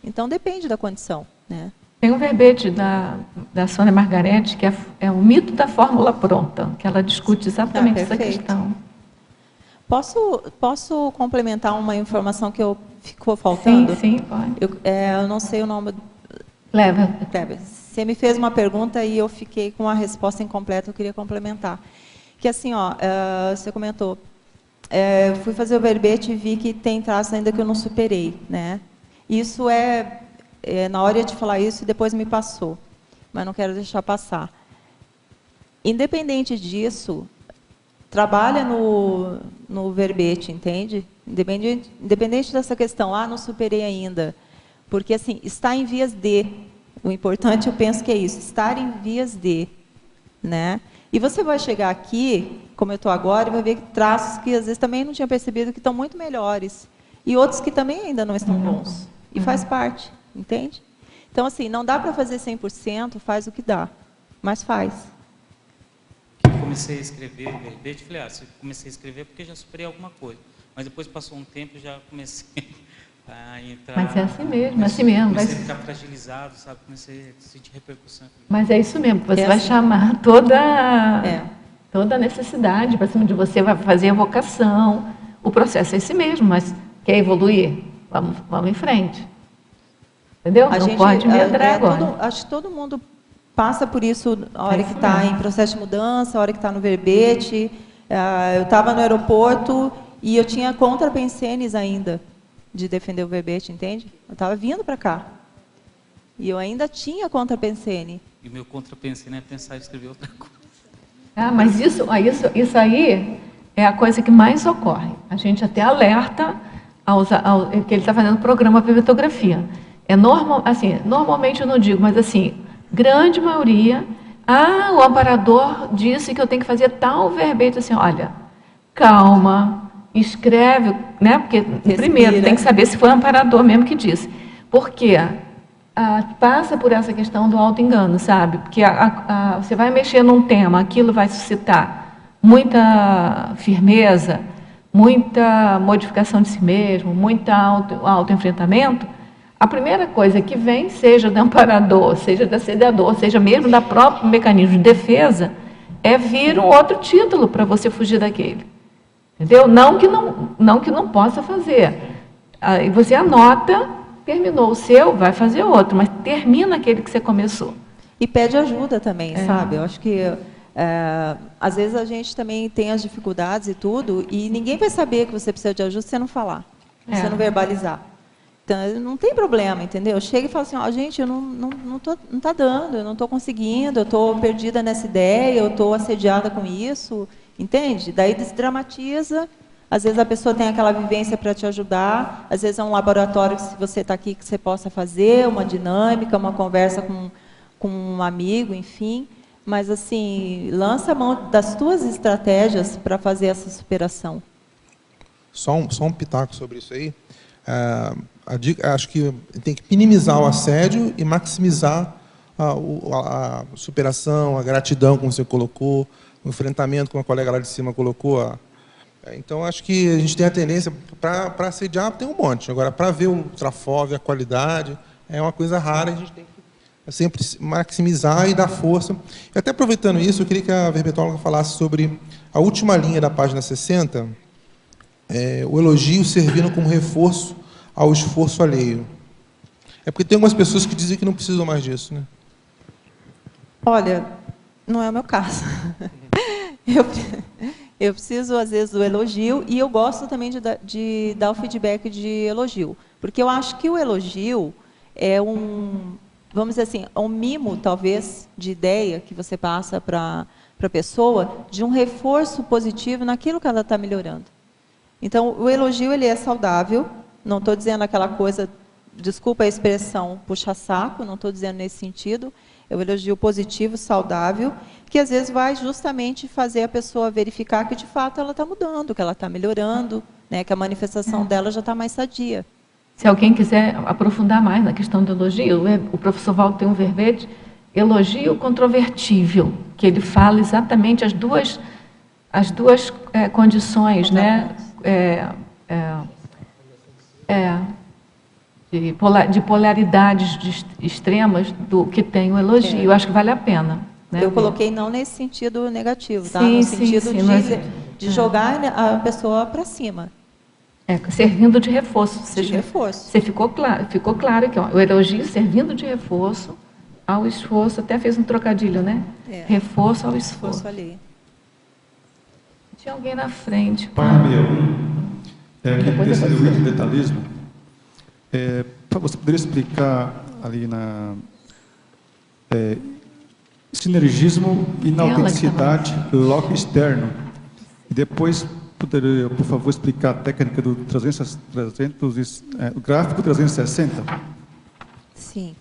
Então, depende da condição, né? Tem um verbete da Sônia Margarete, que é o mito da fórmula pronta, que ela discute exatamente essa questão. Posso complementar uma informação que ficou faltando? Sim, pode. Eu não sei o nome. Leva. Você me fez uma pergunta e eu fiquei com a resposta incompleta, eu queria complementar. Que assim, você comentou, fui fazer o verbete e vi que tem traços ainda que eu não superei, né? Isso na hora de falar isso, depois me passou, mas não quero deixar passar. Independente disso, trabalha no verbete, entende? Independente dessa questão, não superei ainda. Porque, assim, está em vias de. O importante, eu penso que é isso, estar em vias de. Né? E você vai chegar aqui, como eu estou agora, e vai ver traços que, às vezes, também não tinha percebido que estão muito melhores. E outros que também ainda não estão bons. E faz parte. Entende? Então, assim, não dá para fazer 100%, faz o que dá, mas faz. Queria comecei a escrever o verbete, falei, se eu comecei a escrever porque já superei alguma coisa. Mas depois passou um tempo, já comecei a entrar... Mas é assim mesmo, assim mesmo. Comecei a ficar fragilizado, sabe? Comecei a sentir repercussão. Mas é isso mesmo, você É vai assim. chamar toda a necessidade para cima de você, vai fazer a vocação. O processo é esse mesmo, mas quer evoluir? Vamos em frente. Entendeu? Não pode medrar agora. Acho que todo mundo passa por isso a hora que está em processo de mudança, a hora que está no verbete. Eu estava no aeroporto e eu tinha contra pensenes ainda de defender o verbete, entende? Eu estava vindo para cá. E eu ainda tinha contra pensene. E o meu contra pensene é pensar em escrever outra coisa. Mas isso aí é a coisa que mais ocorre. A gente até alerta que ele está fazendo programa para vetografia. Normalmente eu não digo, mas assim, grande maioria, o amparador disse que eu tenho que fazer tal verbete, assim, olha, calma, escreve, né? Porque primeiro tem que saber se foi o amparador mesmo que disse. Por quê? Passa por essa questão do auto-engano, sabe? Porque você vai mexer num tema, aquilo vai suscitar muita firmeza, muita modificação de si mesmo, muito auto-enfrentamento. A primeira coisa que vem, seja do amparador, seja do assediador, seja mesmo da própria mecanismo de defesa, é vir um outro título para você fugir daquele. Entendeu? Não que não possa fazer. Aí você anota, terminou o seu, vai fazer outro, mas termina aquele que você começou. E pede ajuda também, sabe? Eu acho que, às vezes, a gente também tem as dificuldades e tudo, e ninguém vai saber que você precisa de ajuda se você não falar, se você não verbalizar. Então, não tem problema, entendeu? Chega e fala assim, gente, eu não tá dando, eu não estou conseguindo, eu estou perdida nessa ideia, eu estou assediada com isso, entende? Daí desdramatiza. Às vezes a pessoa tem aquela vivência para te ajudar, às vezes é um laboratório que, se você está aqui, que você possa fazer, uma dinâmica, uma conversa com um amigo, enfim. Mas, assim, lança a mão das tuas estratégias para fazer essa superação. Só um pitaco sobre isso aí. Acho que tem que minimizar o assédio e maximizar a superação, a gratidão, como você colocou, o enfrentamento, como a colega lá de cima colocou. Então, acho que a gente tem a tendência, para assediar, tem um monte. Agora, para ver o trafove, a qualidade, é uma coisa rara, a gente tem que sempre maximizar e dar força. E até aproveitando isso, eu queria que a verbetóloga falasse sobre a última linha da página 60, o elogio servindo como reforço ao esforço alheio. É porque tem algumas pessoas que dizem que não precisam mais disso, né? Olha, não é o meu caso. Eu preciso, às vezes, do elogio, e eu gosto também de dar o feedback de elogio. Porque eu acho que o elogio é vamos dizer assim, um mimo, talvez, de ideia que você passa para a pessoa, de um reforço positivo naquilo que ela está melhorando. Então, o elogio, ele é saudável. Não estou dizendo aquela coisa, desculpa a expressão, puxa-saco, não estou dizendo nesse sentido. É o elogio positivo, saudável, que às vezes vai justamente fazer a pessoa verificar que, de fato, ela está mudando, que ela está melhorando, né, que a manifestação dela já está mais sadia. Se alguém quiser aprofundar mais na questão do elogio, o professor Valdo tem um verbete, elogio controvertível, que ele fala exatamente as duas condições, né? De polaridades extremas do que tem o elogio. Eu acho que vale a pena. Né? Eu coloquei não nesse sentido negativo, tá? No sentido de jogar a pessoa para cima. Servindo de reforço. Reforço. Você ficou claro aqui, ó, o elogio servindo de reforço ao esforço, até fez um trocadilho, né? Reforço ao esforço. Ali. Tinha alguém na frente. Página 61, desse do detalhismo. Você poderia explicar ali na sinergismo e na autenticidade loco externo? E depois, poderia, por favor, explicar a técnica do o gráfico 360? Sim.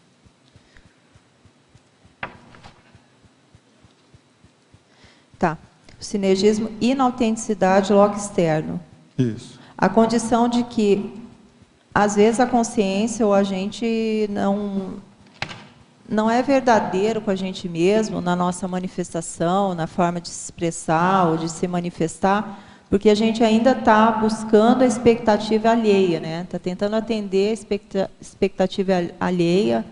Tá. O sinergismo e inautenticidade loco externo. Isso. A condição de que, às vezes, a consciência ou a gente não é verdadeiro com a gente mesmo, na nossa manifestação, na forma de se expressar ou de se manifestar, porque a gente ainda está buscando a expectativa alheia, né? Está tentando atender a expectativa alheia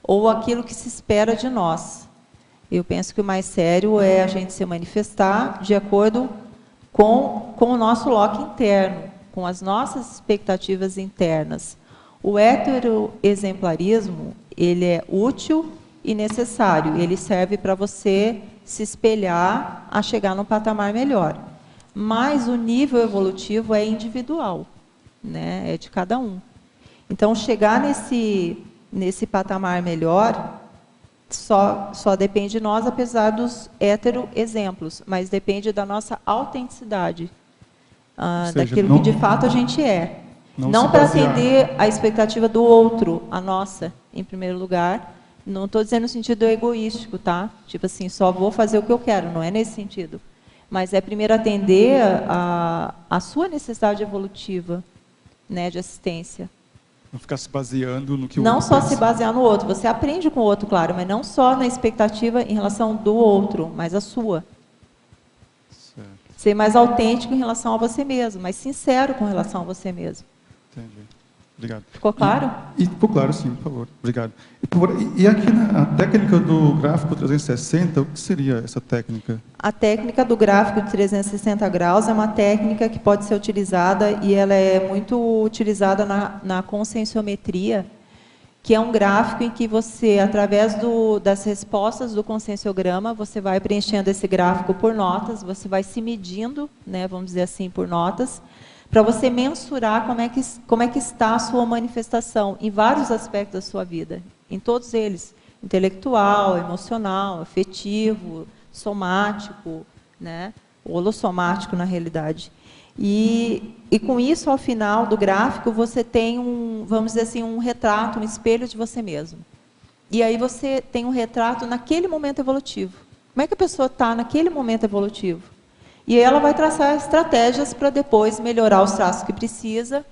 ou aquilo que se espera de nós. Eu penso que o mais sério é a gente se manifestar de acordo com o nosso loco interno, com as nossas expectativas internas. O heteroexemplarismo, ele é útil e necessário, ele serve para você se espelhar a chegar num patamar melhor. Mas o nível evolutivo é individual, né? É de cada um. Então, chegar nesse patamar melhor só depende de nós, apesar dos heteroexemplos, mas depende da nossa autenticidade, daquilo que de fato a gente é. Não para atender a expectativa do outro, a nossa, em primeiro lugar. Não estou dizendo no sentido egoístico, tá? Tipo assim, só vou fazer o que eu quero, não é nesse sentido. Mas é primeiro atender a sua necessidade evolutiva, né, de assistência. Não ficar se baseando no que o não outro só pensa. Se basear no outro, você aprende com o outro, claro, mas não só na expectativa em relação do outro, mas a sua. Certo. Ser mais autêntico em relação a você mesmo, mais sincero com relação a você mesmo. Entendi. Obrigado. Ficou claro? Ficou claro, sim, por favor. Obrigado. E aqui na técnica do gráfico 360, o que seria essa técnica? A técnica do gráfico de 360 graus é uma técnica que pode ser utilizada, e ela é muito utilizada na conscienciometria, que é um gráfico em que você, através das respostas do conscienciograma, você vai preenchendo esse gráfico por notas, você vai se medindo, né, vamos dizer assim, por notas, para você mensurar como é que está a sua manifestação em vários aspectos da sua vida, em todos eles, intelectual, emocional, afetivo, somático, né, holossomático na realidade. E com isso, ao final do gráfico, você tem vamos dizer assim, um retrato, um espelho de você mesmo. E aí você tem um retrato naquele momento evolutivo. Como é que a pessoa está naquele momento evolutivo? E ela vai traçar estratégias para depois melhorar os traços que precisa,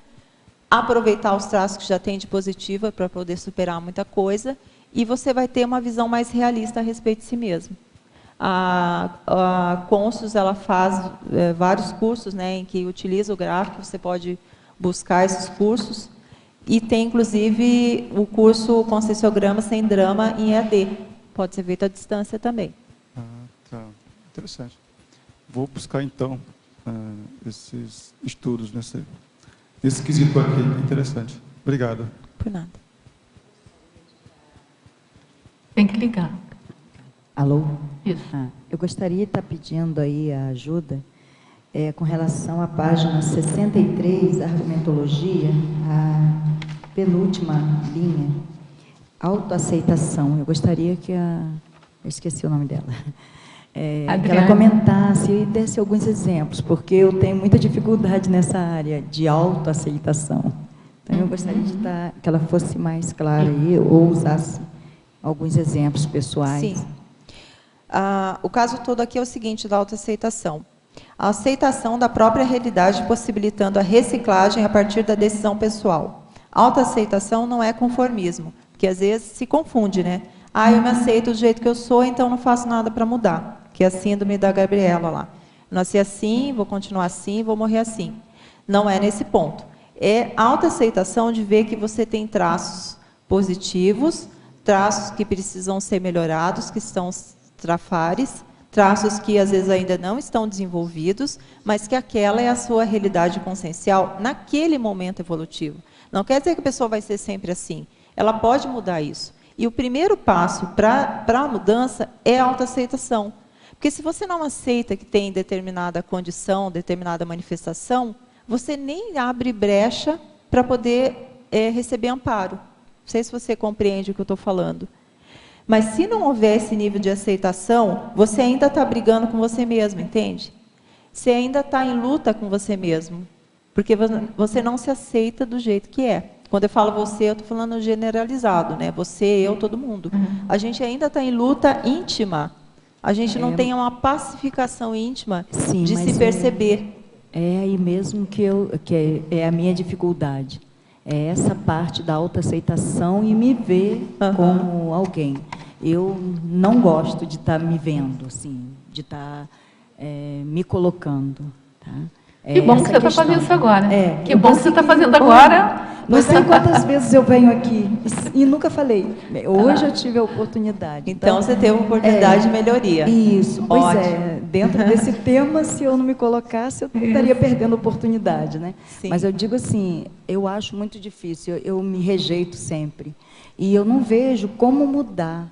aproveitar os traços que já tem de positiva para poder superar muita coisa, e você vai ter uma visão mais realista a respeito de si mesmo. A Consus, ela faz vários cursos, né, em que utiliza o gráfico, você pode buscar esses cursos, e tem inclusive o curso Conscienciograma Sem Drama em EAD, pode ser feito à distância também. Tá. Interessante. Vou buscar, então, esses estudos nesse quesito aqui. Interessante. Obrigado. Por nada. Tem que ligar. Alô? Isso. Eu gostaria de estar pedindo aí a ajuda com relação à página 63, argumentologia, a penúltima linha, autoaceitação. Eu gostaria que eu esqueci o nome dela. Que ela comentasse e desse alguns exemplos, porque eu tenho muita dificuldade nessa área de autoaceitação. Então, eu gostaria de que ela fosse mais clara aí, ou usasse alguns exemplos pessoais. Sim. O caso todo aqui é o seguinte, da autoaceitação. A aceitação da própria realidade, possibilitando a reciclagem a partir da decisão pessoal. Autoaceitação não é conformismo, porque às vezes se confunde, né? Eu me aceito do jeito que eu sou, então não faço nada para mudar. Que é a síndrome da Gabriela lá. Nasci assim, vou continuar assim, vou morrer assim. Não é nesse ponto. É autoaceitação de ver que você tem traços positivos, traços que precisam ser melhorados, que estão trafares, traços que às vezes ainda não estão desenvolvidos, mas que aquela é a sua realidade consciencial naquele momento evolutivo. Não quer dizer que a pessoa vai ser sempre assim. Ela pode mudar isso. E o primeiro passo para a mudança é a autoaceitação. Porque se você não aceita que tem determinada condição, determinada manifestação, você nem abre brecha para poder receber amparo. Não sei se você compreende o que eu estou falando. Mas se não houver esse nível de aceitação, você ainda está brigando com você mesmo, entende? Você ainda está em luta com você mesmo. Porque você não se aceita do jeito que é. Quando eu falo você, eu estou falando generalizado, né? Você, eu, todo mundo. A gente ainda está em luta íntima. A gente não tem uma pacificação íntima de se perceber. É aí mesmo que é a minha dificuldade. é essa parte da autoaceitação e me ver como alguém. Eu não gosto de estar me vendo, assim, de estar me colocando. Tá? Que bom que você está fazendo isso agora. Que bom que você está fazendo Olha, agora. Não sei quantas vezes eu venho aqui e nunca falei. Hoje eu tive a oportunidade. Então você teve uma oportunidade de melhoria. Isso, pois Ótimo. Dentro desse tema, se eu não me colocasse, eu estaria perdendo a oportunidade, né? Sim. Mas eu digo assim, eu acho muito difícil, eu me rejeito sempre. E eu não vejo como mudar.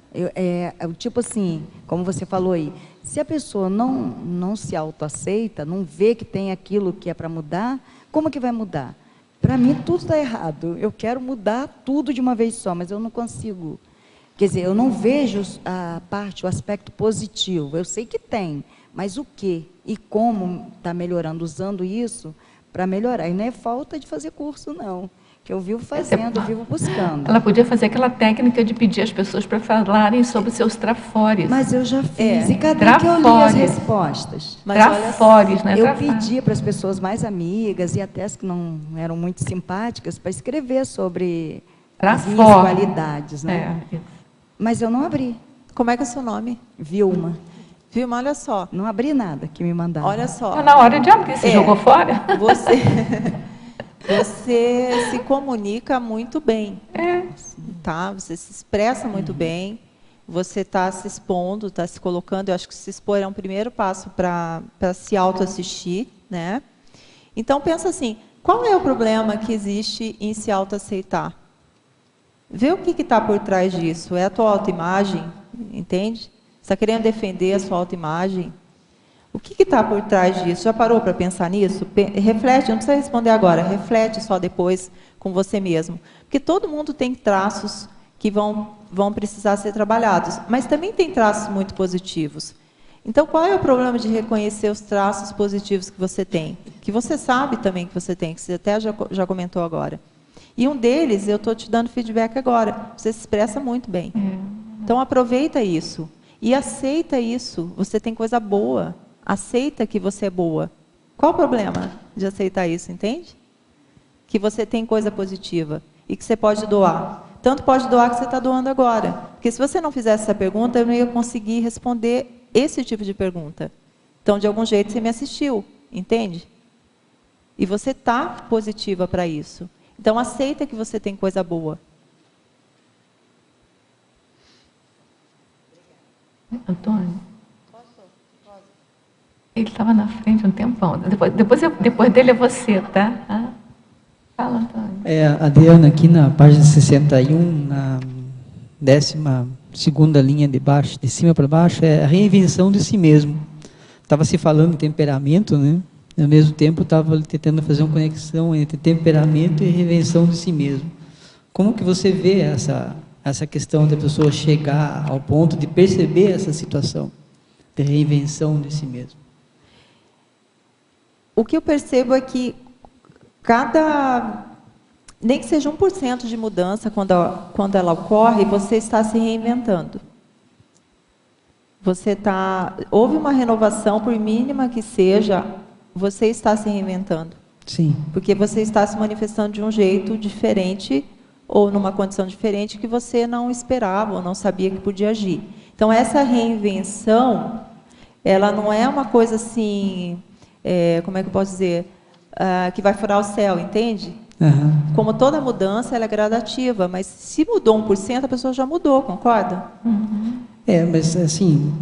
Tipo assim, como você falou aí, se a pessoa não se autoaceita, não vê que tem aquilo que é para mudar, como que vai mudar? Para mim, tudo está errado. Eu quero mudar tudo de uma vez só, mas eu não consigo. Quer dizer, eu não vejo o aspecto positivo. Eu sei que tem, mas o quê? E como está melhorando, usando isso para melhorar. E não é falta de fazer curso, não. Que eu vivo fazendo, eu vivo buscando. Ela podia fazer aquela técnica de pedir as pessoas para falarem sobre seus trafores. Mas eu já fiz. E cadê que eu li as respostas? Trafores, né? Eu pedi para as pessoas mais amigas e até as que não eram muito simpáticas para escrever sobre as minhas qualidades, né? Mas eu não abri. Como é que é o seu nome? Vilma. Vilma, olha só. Não abri nada que me mandaram. Olha só. Está na hora de abrir. Você jogou fora? Você se comunica muito bem, tá? Você se expressa muito bem, você está se expondo, está se colocando. Eu acho que se expor é um primeiro passo para se autoassistir, né? Então, pensa assim, qual é o problema que existe em se autoaceitar? Vê o que está por trás disso. É a tua autoimagem, entende? Você está querendo defender a sua autoimagem? O que está por trás disso? Já parou para pensar nisso? Reflete, não precisa responder agora, reflete só depois com você mesmo. Porque todo mundo tem traços que vão precisar ser trabalhados, mas também tem traços muito positivos. Então, qual é o problema de reconhecer os traços positivos que você tem? Que você sabe também que você tem, que você até já comentou agora. E um deles, eu estou te dando feedback agora, você se expressa muito bem. Então, aproveita isso e aceita isso, você tem coisa boa. Aceita que você é boa. Qual o problema de aceitar isso, entende? Que você tem coisa positiva e que você pode doar. Tanto pode doar que você está doando agora. Porque se você não fizesse essa pergunta, eu não ia conseguir responder esse tipo de pergunta. Então, de algum jeito, você me assistiu, entende? E você está positiva para isso. Então, aceita que você tem coisa boa. Antônio? Ele estava na frente um tempão. Depois dele é você, tá? Fala, Antônio. Adriana, aqui na página 61, na 12ª linha de baixo, de cima para baixo, é a reinvenção de si mesmo. Estava se falando em temperamento, né? Ao mesmo tempo, estava tentando fazer uma conexão entre temperamento e reinvenção de si mesmo. Como que você vê essa questão da pessoa chegar ao ponto de perceber essa situação de reinvenção de si mesmo? O que eu percebo é que nem que seja 1% de mudança quando ela ocorre, você está se reinventando. Houve uma renovação, por mínima que seja, você está se reinventando. Sim. Porque você está se manifestando de um jeito diferente ou numa condição diferente que você não esperava ou não sabia que podia agir. Então, essa reinvenção, ela não é uma coisa assim... como é que eu posso dizer, que vai furar o céu, entende? Uhum. Como toda mudança, ela é gradativa, mas se mudou 1%, a pessoa já mudou, concorda? Uhum. Mas assim,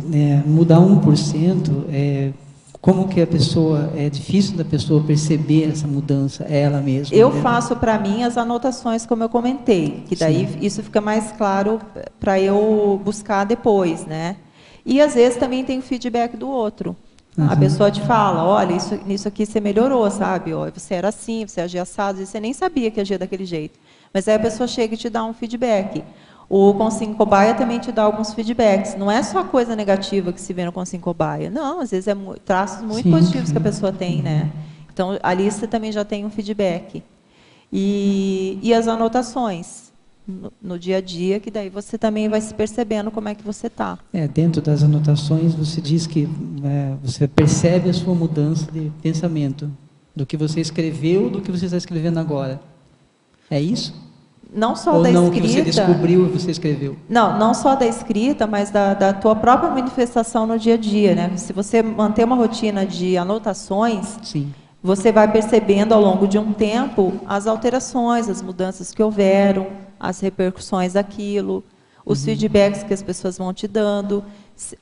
mudar 1%, como que a pessoa, é difícil da pessoa perceber essa mudança, ela mesma. Eu faço para mim as anotações, como eu comentei, que daí isso fica mais claro para eu buscar depois, né? E às vezes também tem o feedback do outro. A pessoa te fala, olha, nisso aqui você melhorou, sabe? Você era assim, você agia assado, você nem sabia que agia daquele jeito. Mas aí a pessoa chega e te dá um feedback. O Consigne Cobaia também te dá alguns feedbacks. Não é só coisa negativa que se vê no Consigne Cobaia. Não, às vezes é traços muito positivos que a pessoa tem, né? Então, ali você também já tem um feedback. E as anotações no dia a dia, que daí você também vai se percebendo como é que você está. Dentro das anotações, você diz que você percebe a sua mudança de pensamento, do que você escreveu, do que você está escrevendo agora. É isso? Não só Ou da não escrita. que você descobriu e você escreveu? Não só da escrita, mas da tua própria manifestação no dia a dia, né? Se você manter uma rotina de anotações, Sim. você vai percebendo ao longo de um tempo as alterações, as mudanças que houveram, as repercussões daquilo, os feedbacks que as pessoas vão te dando.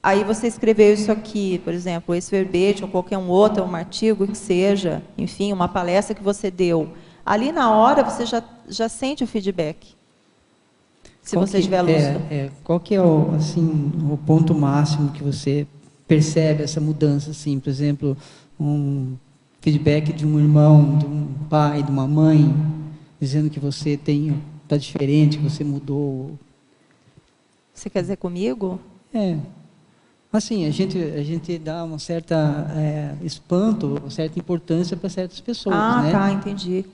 Aí você escreveu isso aqui, por exemplo, esse verbete ou qualquer um outro, um artigo que seja, enfim, uma palestra que você deu. Ali na hora você já sente o feedback, se você tiver lúcido. Qual que é o ponto máximo que você percebe essa mudança? Assim, por exemplo, um feedback de um irmão, de um pai, de uma mãe, dizendo que você está diferente, que você mudou. Você quer dizer comigo? Assim, a gente dá uma certa espanto, uma certa importância para certas pessoas, né? Tá, entendi.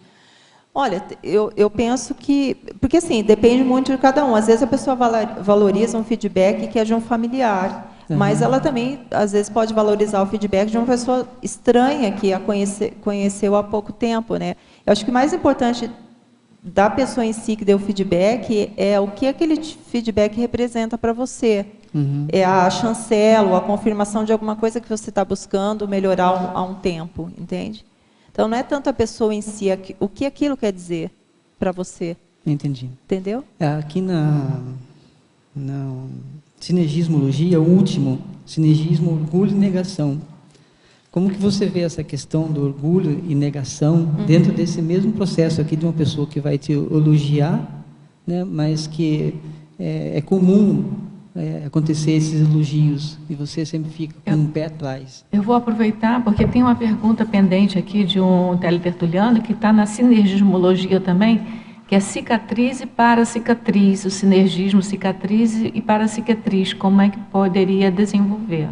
Olha, eu penso que... Porque, assim, depende muito de cada um. Às vezes a pessoa valoriza um feedback que é de um familiar, mas ela também, às vezes, pode valorizar o feedback de uma pessoa estranha que a conheceu há pouco tempo, né? Eu acho que o mais importante da pessoa em si que deu feedback é o que aquele feedback representa para você. É a chancela ou a confirmação de alguma coisa que você está buscando melhorar há um tempo, entende? Então, não é tanto a pessoa em si, o que aquilo quer dizer para você. Entendi. Entendeu? Aqui na sinergismologia, o último, sinergismo, orgulho e negação. Como que você vê essa questão do orgulho e negação dentro desse mesmo processo aqui de uma pessoa que vai te elogiar, né, mas que é comum acontecer esses elogios e você sempre fica com um pé atrás? Eu vou aproveitar porque tem uma pergunta pendente aqui de um teletertuliano que está na sinergismologia também, que é cicatriz e paracicatriz, o sinergismo cicatriz e paracicatriz, como é que poderia desenvolver?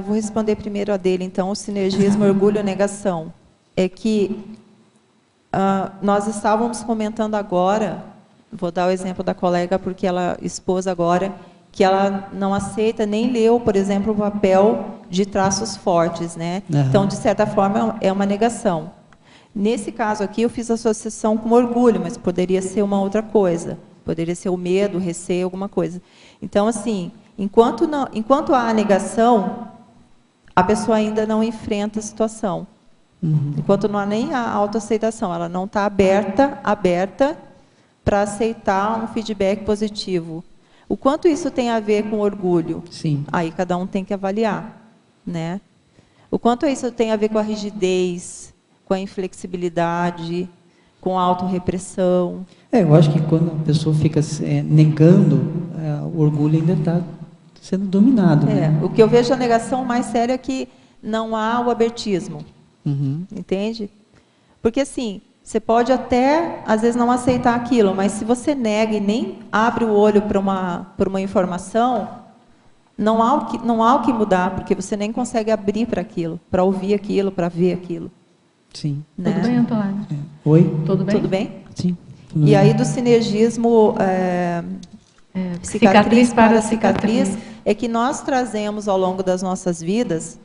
Vou responder primeiro a dele, então, o sinergismo, orgulho e negação. É que nós estávamos comentando agora, vou dar o exemplo da colega, porque ela expôs agora, que ela não aceita nem leu, por exemplo, o papel de traços fortes, né? Então, de certa forma, é uma negação. Nesse caso aqui, eu fiz associação com orgulho, mas poderia ser uma outra coisa. Poderia ser o medo, o receio, alguma coisa. Então, assim, enquanto há a negação, a pessoa ainda não enfrenta a situação. Enquanto não há nem a autoaceitação, ela não está aberta para aceitar um feedback positivo. O quanto isso tem a ver com orgulho? Sim. Aí cada um tem que avaliar, né? O quanto isso tem a ver com a rigidez, com a inflexibilidade, com a autorrepressão. Eu acho que quando a pessoa fica negando, o orgulho ainda está sendo dominado. Né? O que eu vejo a negação mais séria é que não há o abertismo. Entende? Porque, assim, você pode até, às vezes, não aceitar aquilo, mas se você nega e nem abre o olho para uma informação, não há o que mudar, porque você nem consegue abrir para aquilo, para ouvir aquilo, para ver aquilo. Sim. Né? Tudo bem, Antônio? Oi? Tudo bem? Tudo bem? Sim. E aí, do sinergismo cicatriz para cicatriz, é que nós trazemos ao longo das nossas vidas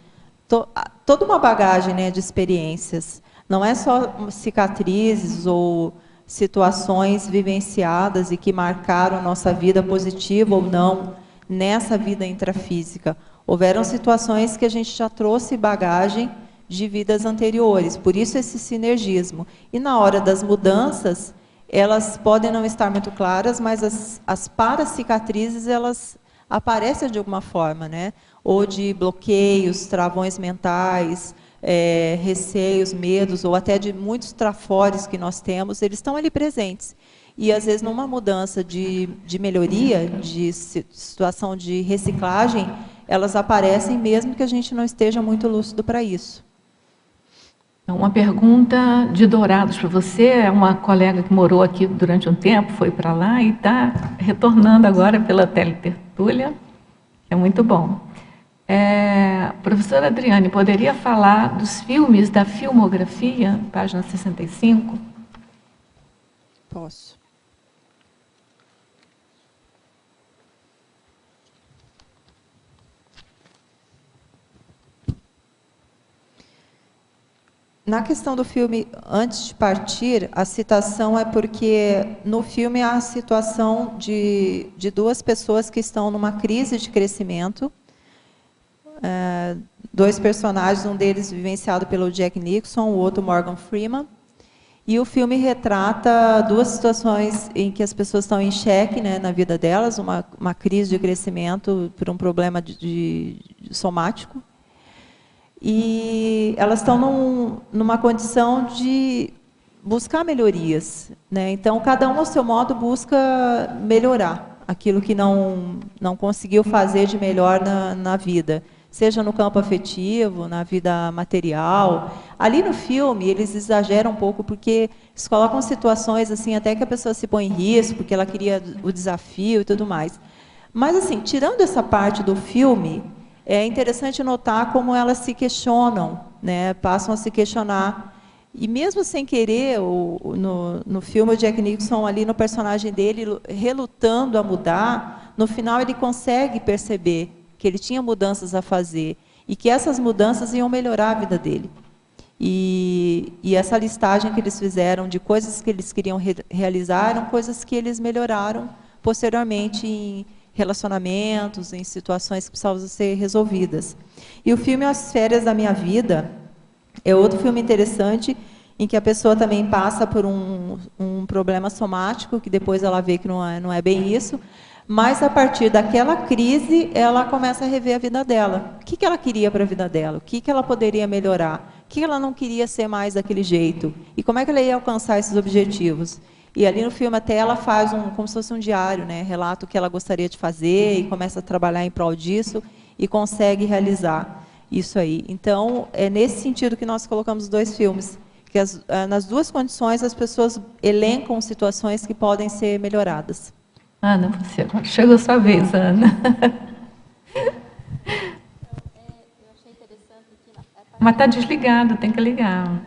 toda uma bagagem, né, de experiências. Não é só cicatrizes ou situações vivenciadas e que marcaram a nossa vida, positiva ou não, nessa vida intrafísica. Houveram situações que a gente já trouxe bagagem de vidas anteriores, por isso esse sinergismo. E na hora das mudanças, elas podem não estar muito claras, mas as paracicatrizes, elas aparecem de alguma forma, né? Ou de bloqueios, travões mentais, receios, medos, ou até de muitos trafores que nós temos, eles estão ali presentes. E, às vezes, numa mudança de melhoria, de situação de reciclagem, elas aparecem mesmo que a gente não esteja muito lúcido para isso. Uma pergunta de Dourados para você, é uma colega que morou aqui durante um tempo, foi para lá e está retornando agora pela teletertúlia. É muito bom. Professora Adriane, poderia falar dos filmes da filmografia, página 65? Posso. Na questão do filme, antes de partir, a citação é porque no filme há a situação de duas pessoas que estão numa crise de crescimento, dois personagens, um deles vivenciado pelo Jack Nicholson, o outro Morgan Freeman, e o filme retrata duas situações em que as pessoas estão em xeque, né, na vida delas, uma crise de crescimento por um problema de somático, e elas estão numa condição de buscar melhorias, né? Então, cada um, ao seu modo, busca melhorar aquilo que não conseguiu fazer de melhor na vida, seja no campo afetivo, na vida material. Ali no filme, eles exageram um pouco, porque eles colocam situações assim, até que a pessoa se põe em risco, porque ela queria o desafio e tudo mais. Mas, assim, tirando essa parte do filme, é interessante notar como elas se questionam, né? Passam a se questionar. E mesmo sem querer, no filme, o Jack Nicholson, ali no personagem dele, relutando a mudar, no final ele consegue perceber que ele tinha mudanças a fazer e que essas mudanças iam melhorar a vida dele. E essa listagem que eles fizeram de coisas que eles queriam realizar eram coisas que eles melhoraram posteriormente em relacionamentos, em situações que precisavam ser resolvidas. E o filme As Férias da Minha Vida é outro filme interessante, em que a pessoa também passa por um problema somático, que depois ela vê que não é bem isso, mas a partir daquela crise, ela começa a rever a vida dela. O que ela queria para a vida dela? O que ela poderia melhorar? O que ela não queria ser mais daquele jeito? E como é que ela ia alcançar esses objetivos? E ali no filme até ela faz como se fosse um diário, né? Relata o que ela gostaria de fazer e começa a trabalhar em prol disso e consegue realizar isso aí. Então, é nesse sentido que nós colocamos os dois filmes, que nas duas condições as pessoas elencam situações que podem ser melhoradas. Ana, você agora chegou a sua vez, Ana. Mas está desligado, tem que ligar.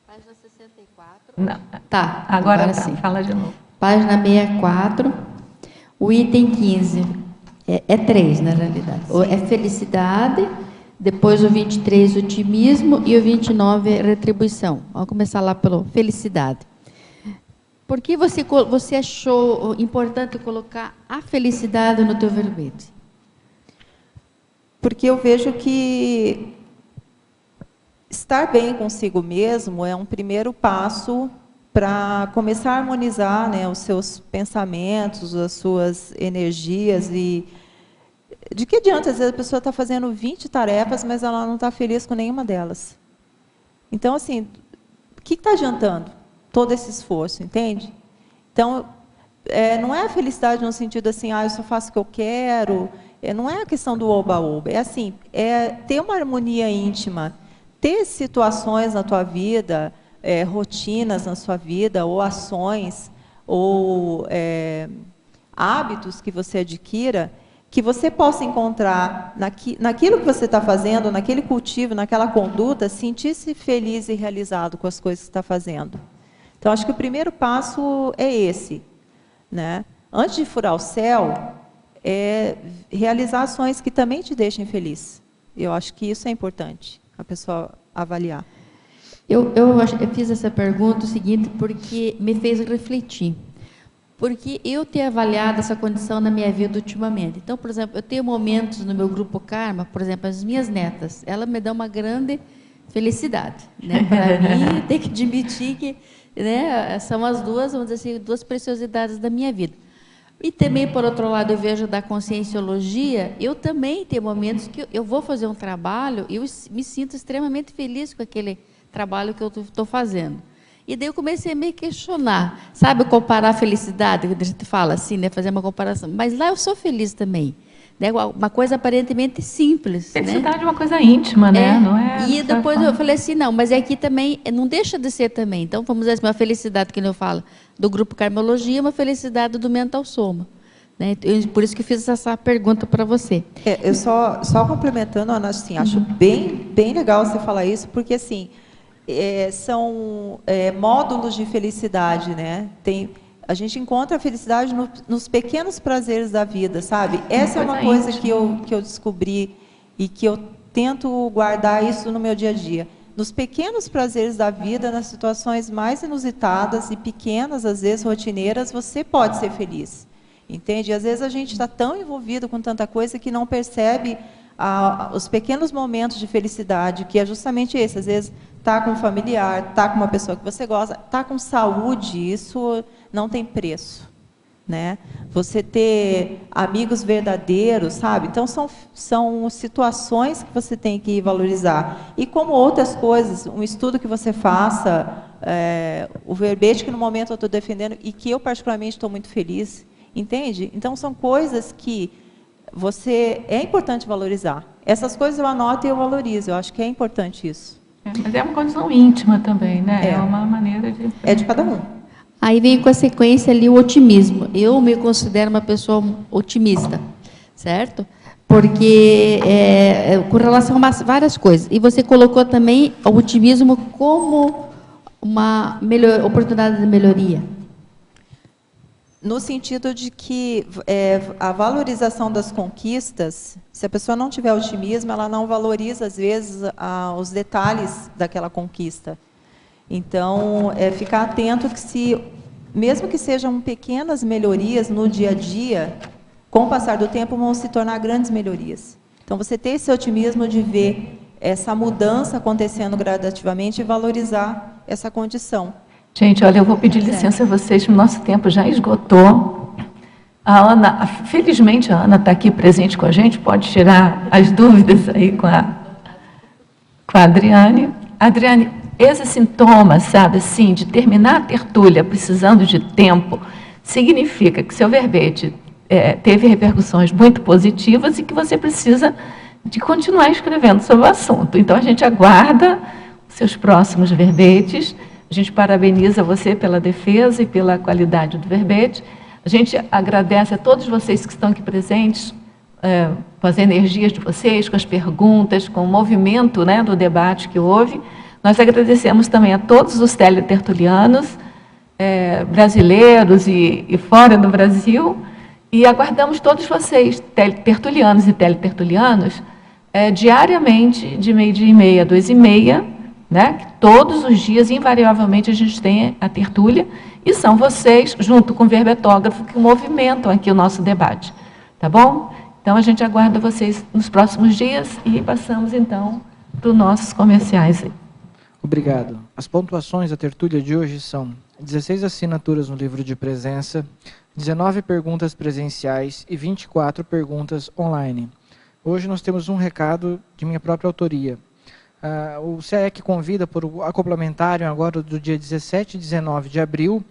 Página 64. Não. Tá, agora tá. sim. Fala de novo. Página 64, o item 15. É 3, na realidade. Sim. É felicidade, depois o 23, otimismo, e o 29, retribuição. Vamos começar lá pelo felicidade. Por que você achou importante colocar a felicidade no teu verbete? Porque eu vejo que estar bem consigo mesmo é um primeiro passo para começar a harmonizar, né, os seus pensamentos, as suas energias. E de que adianta, às vezes, a pessoa está fazendo 20 tarefas, mas ela não está feliz com nenhuma delas. Então, assim, o que está adiantando todo esse esforço, entende? Então, não é a felicidade no sentido assim, eu só faço o que eu quero, não é a questão do oba-oba, é assim, ter uma harmonia íntima, ter situações na tua vida, rotinas na sua vida, ou ações, ou hábitos que você adquira, que você possa encontrar naquilo que você está fazendo, naquele cultivo, naquela conduta, sentir-se feliz e realizado com as coisas que está fazendo. Então, acho que o primeiro passo é esse, né? Antes de furar o céu, realizar ações que também te deixem feliz. Eu acho que isso é importante, a pessoa avaliar. Eu fiz essa pergunta o seguinte, porque me fez refletir. Porque eu tenho avaliado essa condição na minha vida ultimamente. Então, por exemplo, eu tenho momentos no meu grupo Karma, por exemplo, as minhas netas, elas me dão uma grande felicidade, né? Para mim, tem que admitir que, né, são as duas, vamos dizer assim, duas preciosidades da minha vida. E também, por outro lado, eu vejo da conscienciologia, eu também tenho momentos que eu vou fazer um trabalho e eu me sinto extremamente feliz com aquele trabalho que eu estou fazendo. E daí eu comecei a me questionar, sabe, comparar a felicidade, a gente fala assim, né, fazer uma comparação, mas lá eu sou feliz também, né, uma coisa aparentemente simples. Felicidade, né? É uma coisa íntima, né? Não é, e depois eu falei assim, não, mas aqui também, não deixa de ser também, então vamos dizer assim, uma felicidade que eu falo do grupo Karmologia, uma felicidade do Mental Soma. Né? Por isso que eu fiz essa pergunta para você. Eu só complementando, Ana, assim, acho bem legal você falar isso, porque assim, são módulos de felicidade, né? A gente encontra a felicidade nos pequenos prazeres da vida, sabe? Essa é uma coisa que eu descobri e que eu tento guardar isso no meu dia a dia. nos pequenos prazeres da vida, nas situações mais inusitadas e pequenas, às vezes rotineiras, você pode ser feliz. Entende? Às vezes a gente está tão envolvido com tanta coisa que não percebe os pequenos momentos de felicidade, que é justamente esse. Às vezes está com um familiar, está com uma pessoa que você gosta, está com saúde, isso não tem preço. Né? Você ter amigos verdadeiros, sabe? Então, são situações que você tem que valorizar. E como outras coisas, um estudo que você faça, o verbete que no momento eu estou defendendo e que eu particularmente estou muito feliz, entende? Então, são coisas que é importante valorizar. Essas coisas eu anoto e eu valorizo, eu acho que é importante isso. Mas é uma condição íntima também, né? É uma maneira de... É de cada um. Aí vem com a sequência ali o otimismo. Eu me considero uma pessoa otimista, certo? Porque com relação a várias coisas. E você colocou também o otimismo como uma oportunidade de melhoria. No sentido de que a valorização das conquistas, se a pessoa não tiver otimismo, ela não valoriza, às vezes, os detalhes daquela conquista. Então, ficar atento que mesmo que sejam pequenas melhorias no dia a dia, com o passar do tempo vão se tornar grandes melhorias. Então, você ter esse otimismo de ver essa mudança acontecendo gradativamente e valorizar essa condição. Gente, olha, eu vou pedir licença a vocês, o nosso tempo já esgotou. A Ana, felizmente a Ana está aqui presente com a gente, pode tirar as dúvidas aí com a Adriane. Adriane, esse sintoma, sabe, assim, de terminar a tertúlia precisando de tempo, significa que seu verbete teve repercussões muito positivas e que você precisa de continuar escrevendo sobre o assunto. Então, a gente aguarda os seus próximos verbetes. A gente parabeniza você pela defesa e pela qualidade do verbete. A gente agradece a todos vocês que estão aqui presentes, com as energias de vocês, com as perguntas, com o movimento, né, do debate que houve. Nós agradecemos também a todos os teletertulianos, brasileiros e fora do Brasil, e aguardamos todos vocês, tertulianos e teletertulianos, diariamente, de 12h30 a 2h30, né? Que todos os dias, invariavelmente, a gente tem a tertúlia, e são vocês, junto com o verbetógrafo, que movimentam aqui o nosso debate. Tá bom? Então, a gente aguarda vocês nos próximos dias e passamos, então, para os nossos comerciais. Obrigado. As pontuações da tertúlia de hoje são 16 assinaturas no livro de presença, 19 perguntas presenciais e 24 perguntas online. Hoje nós temos um recado de minha própria autoria. O CAEC convida por o acoplamentário agora do dia 17 e 19 de abril,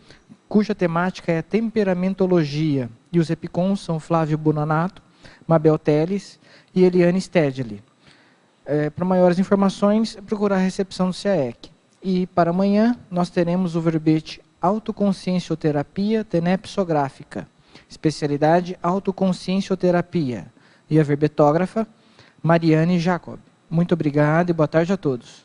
cuja temática é temperamentologia, e os epicons são Flávio Bonanato, Mabel Teles e Eliane Stedley. Para maiores informações, procurar a recepção do CAEC. E para amanhã, nós teremos o verbete Autoconsciencioterapia Tenepsográfica, especialidade Autoconsciencioterapia, e a verbetógrafa Mariane Jacob. Muito obrigado e boa tarde a todos.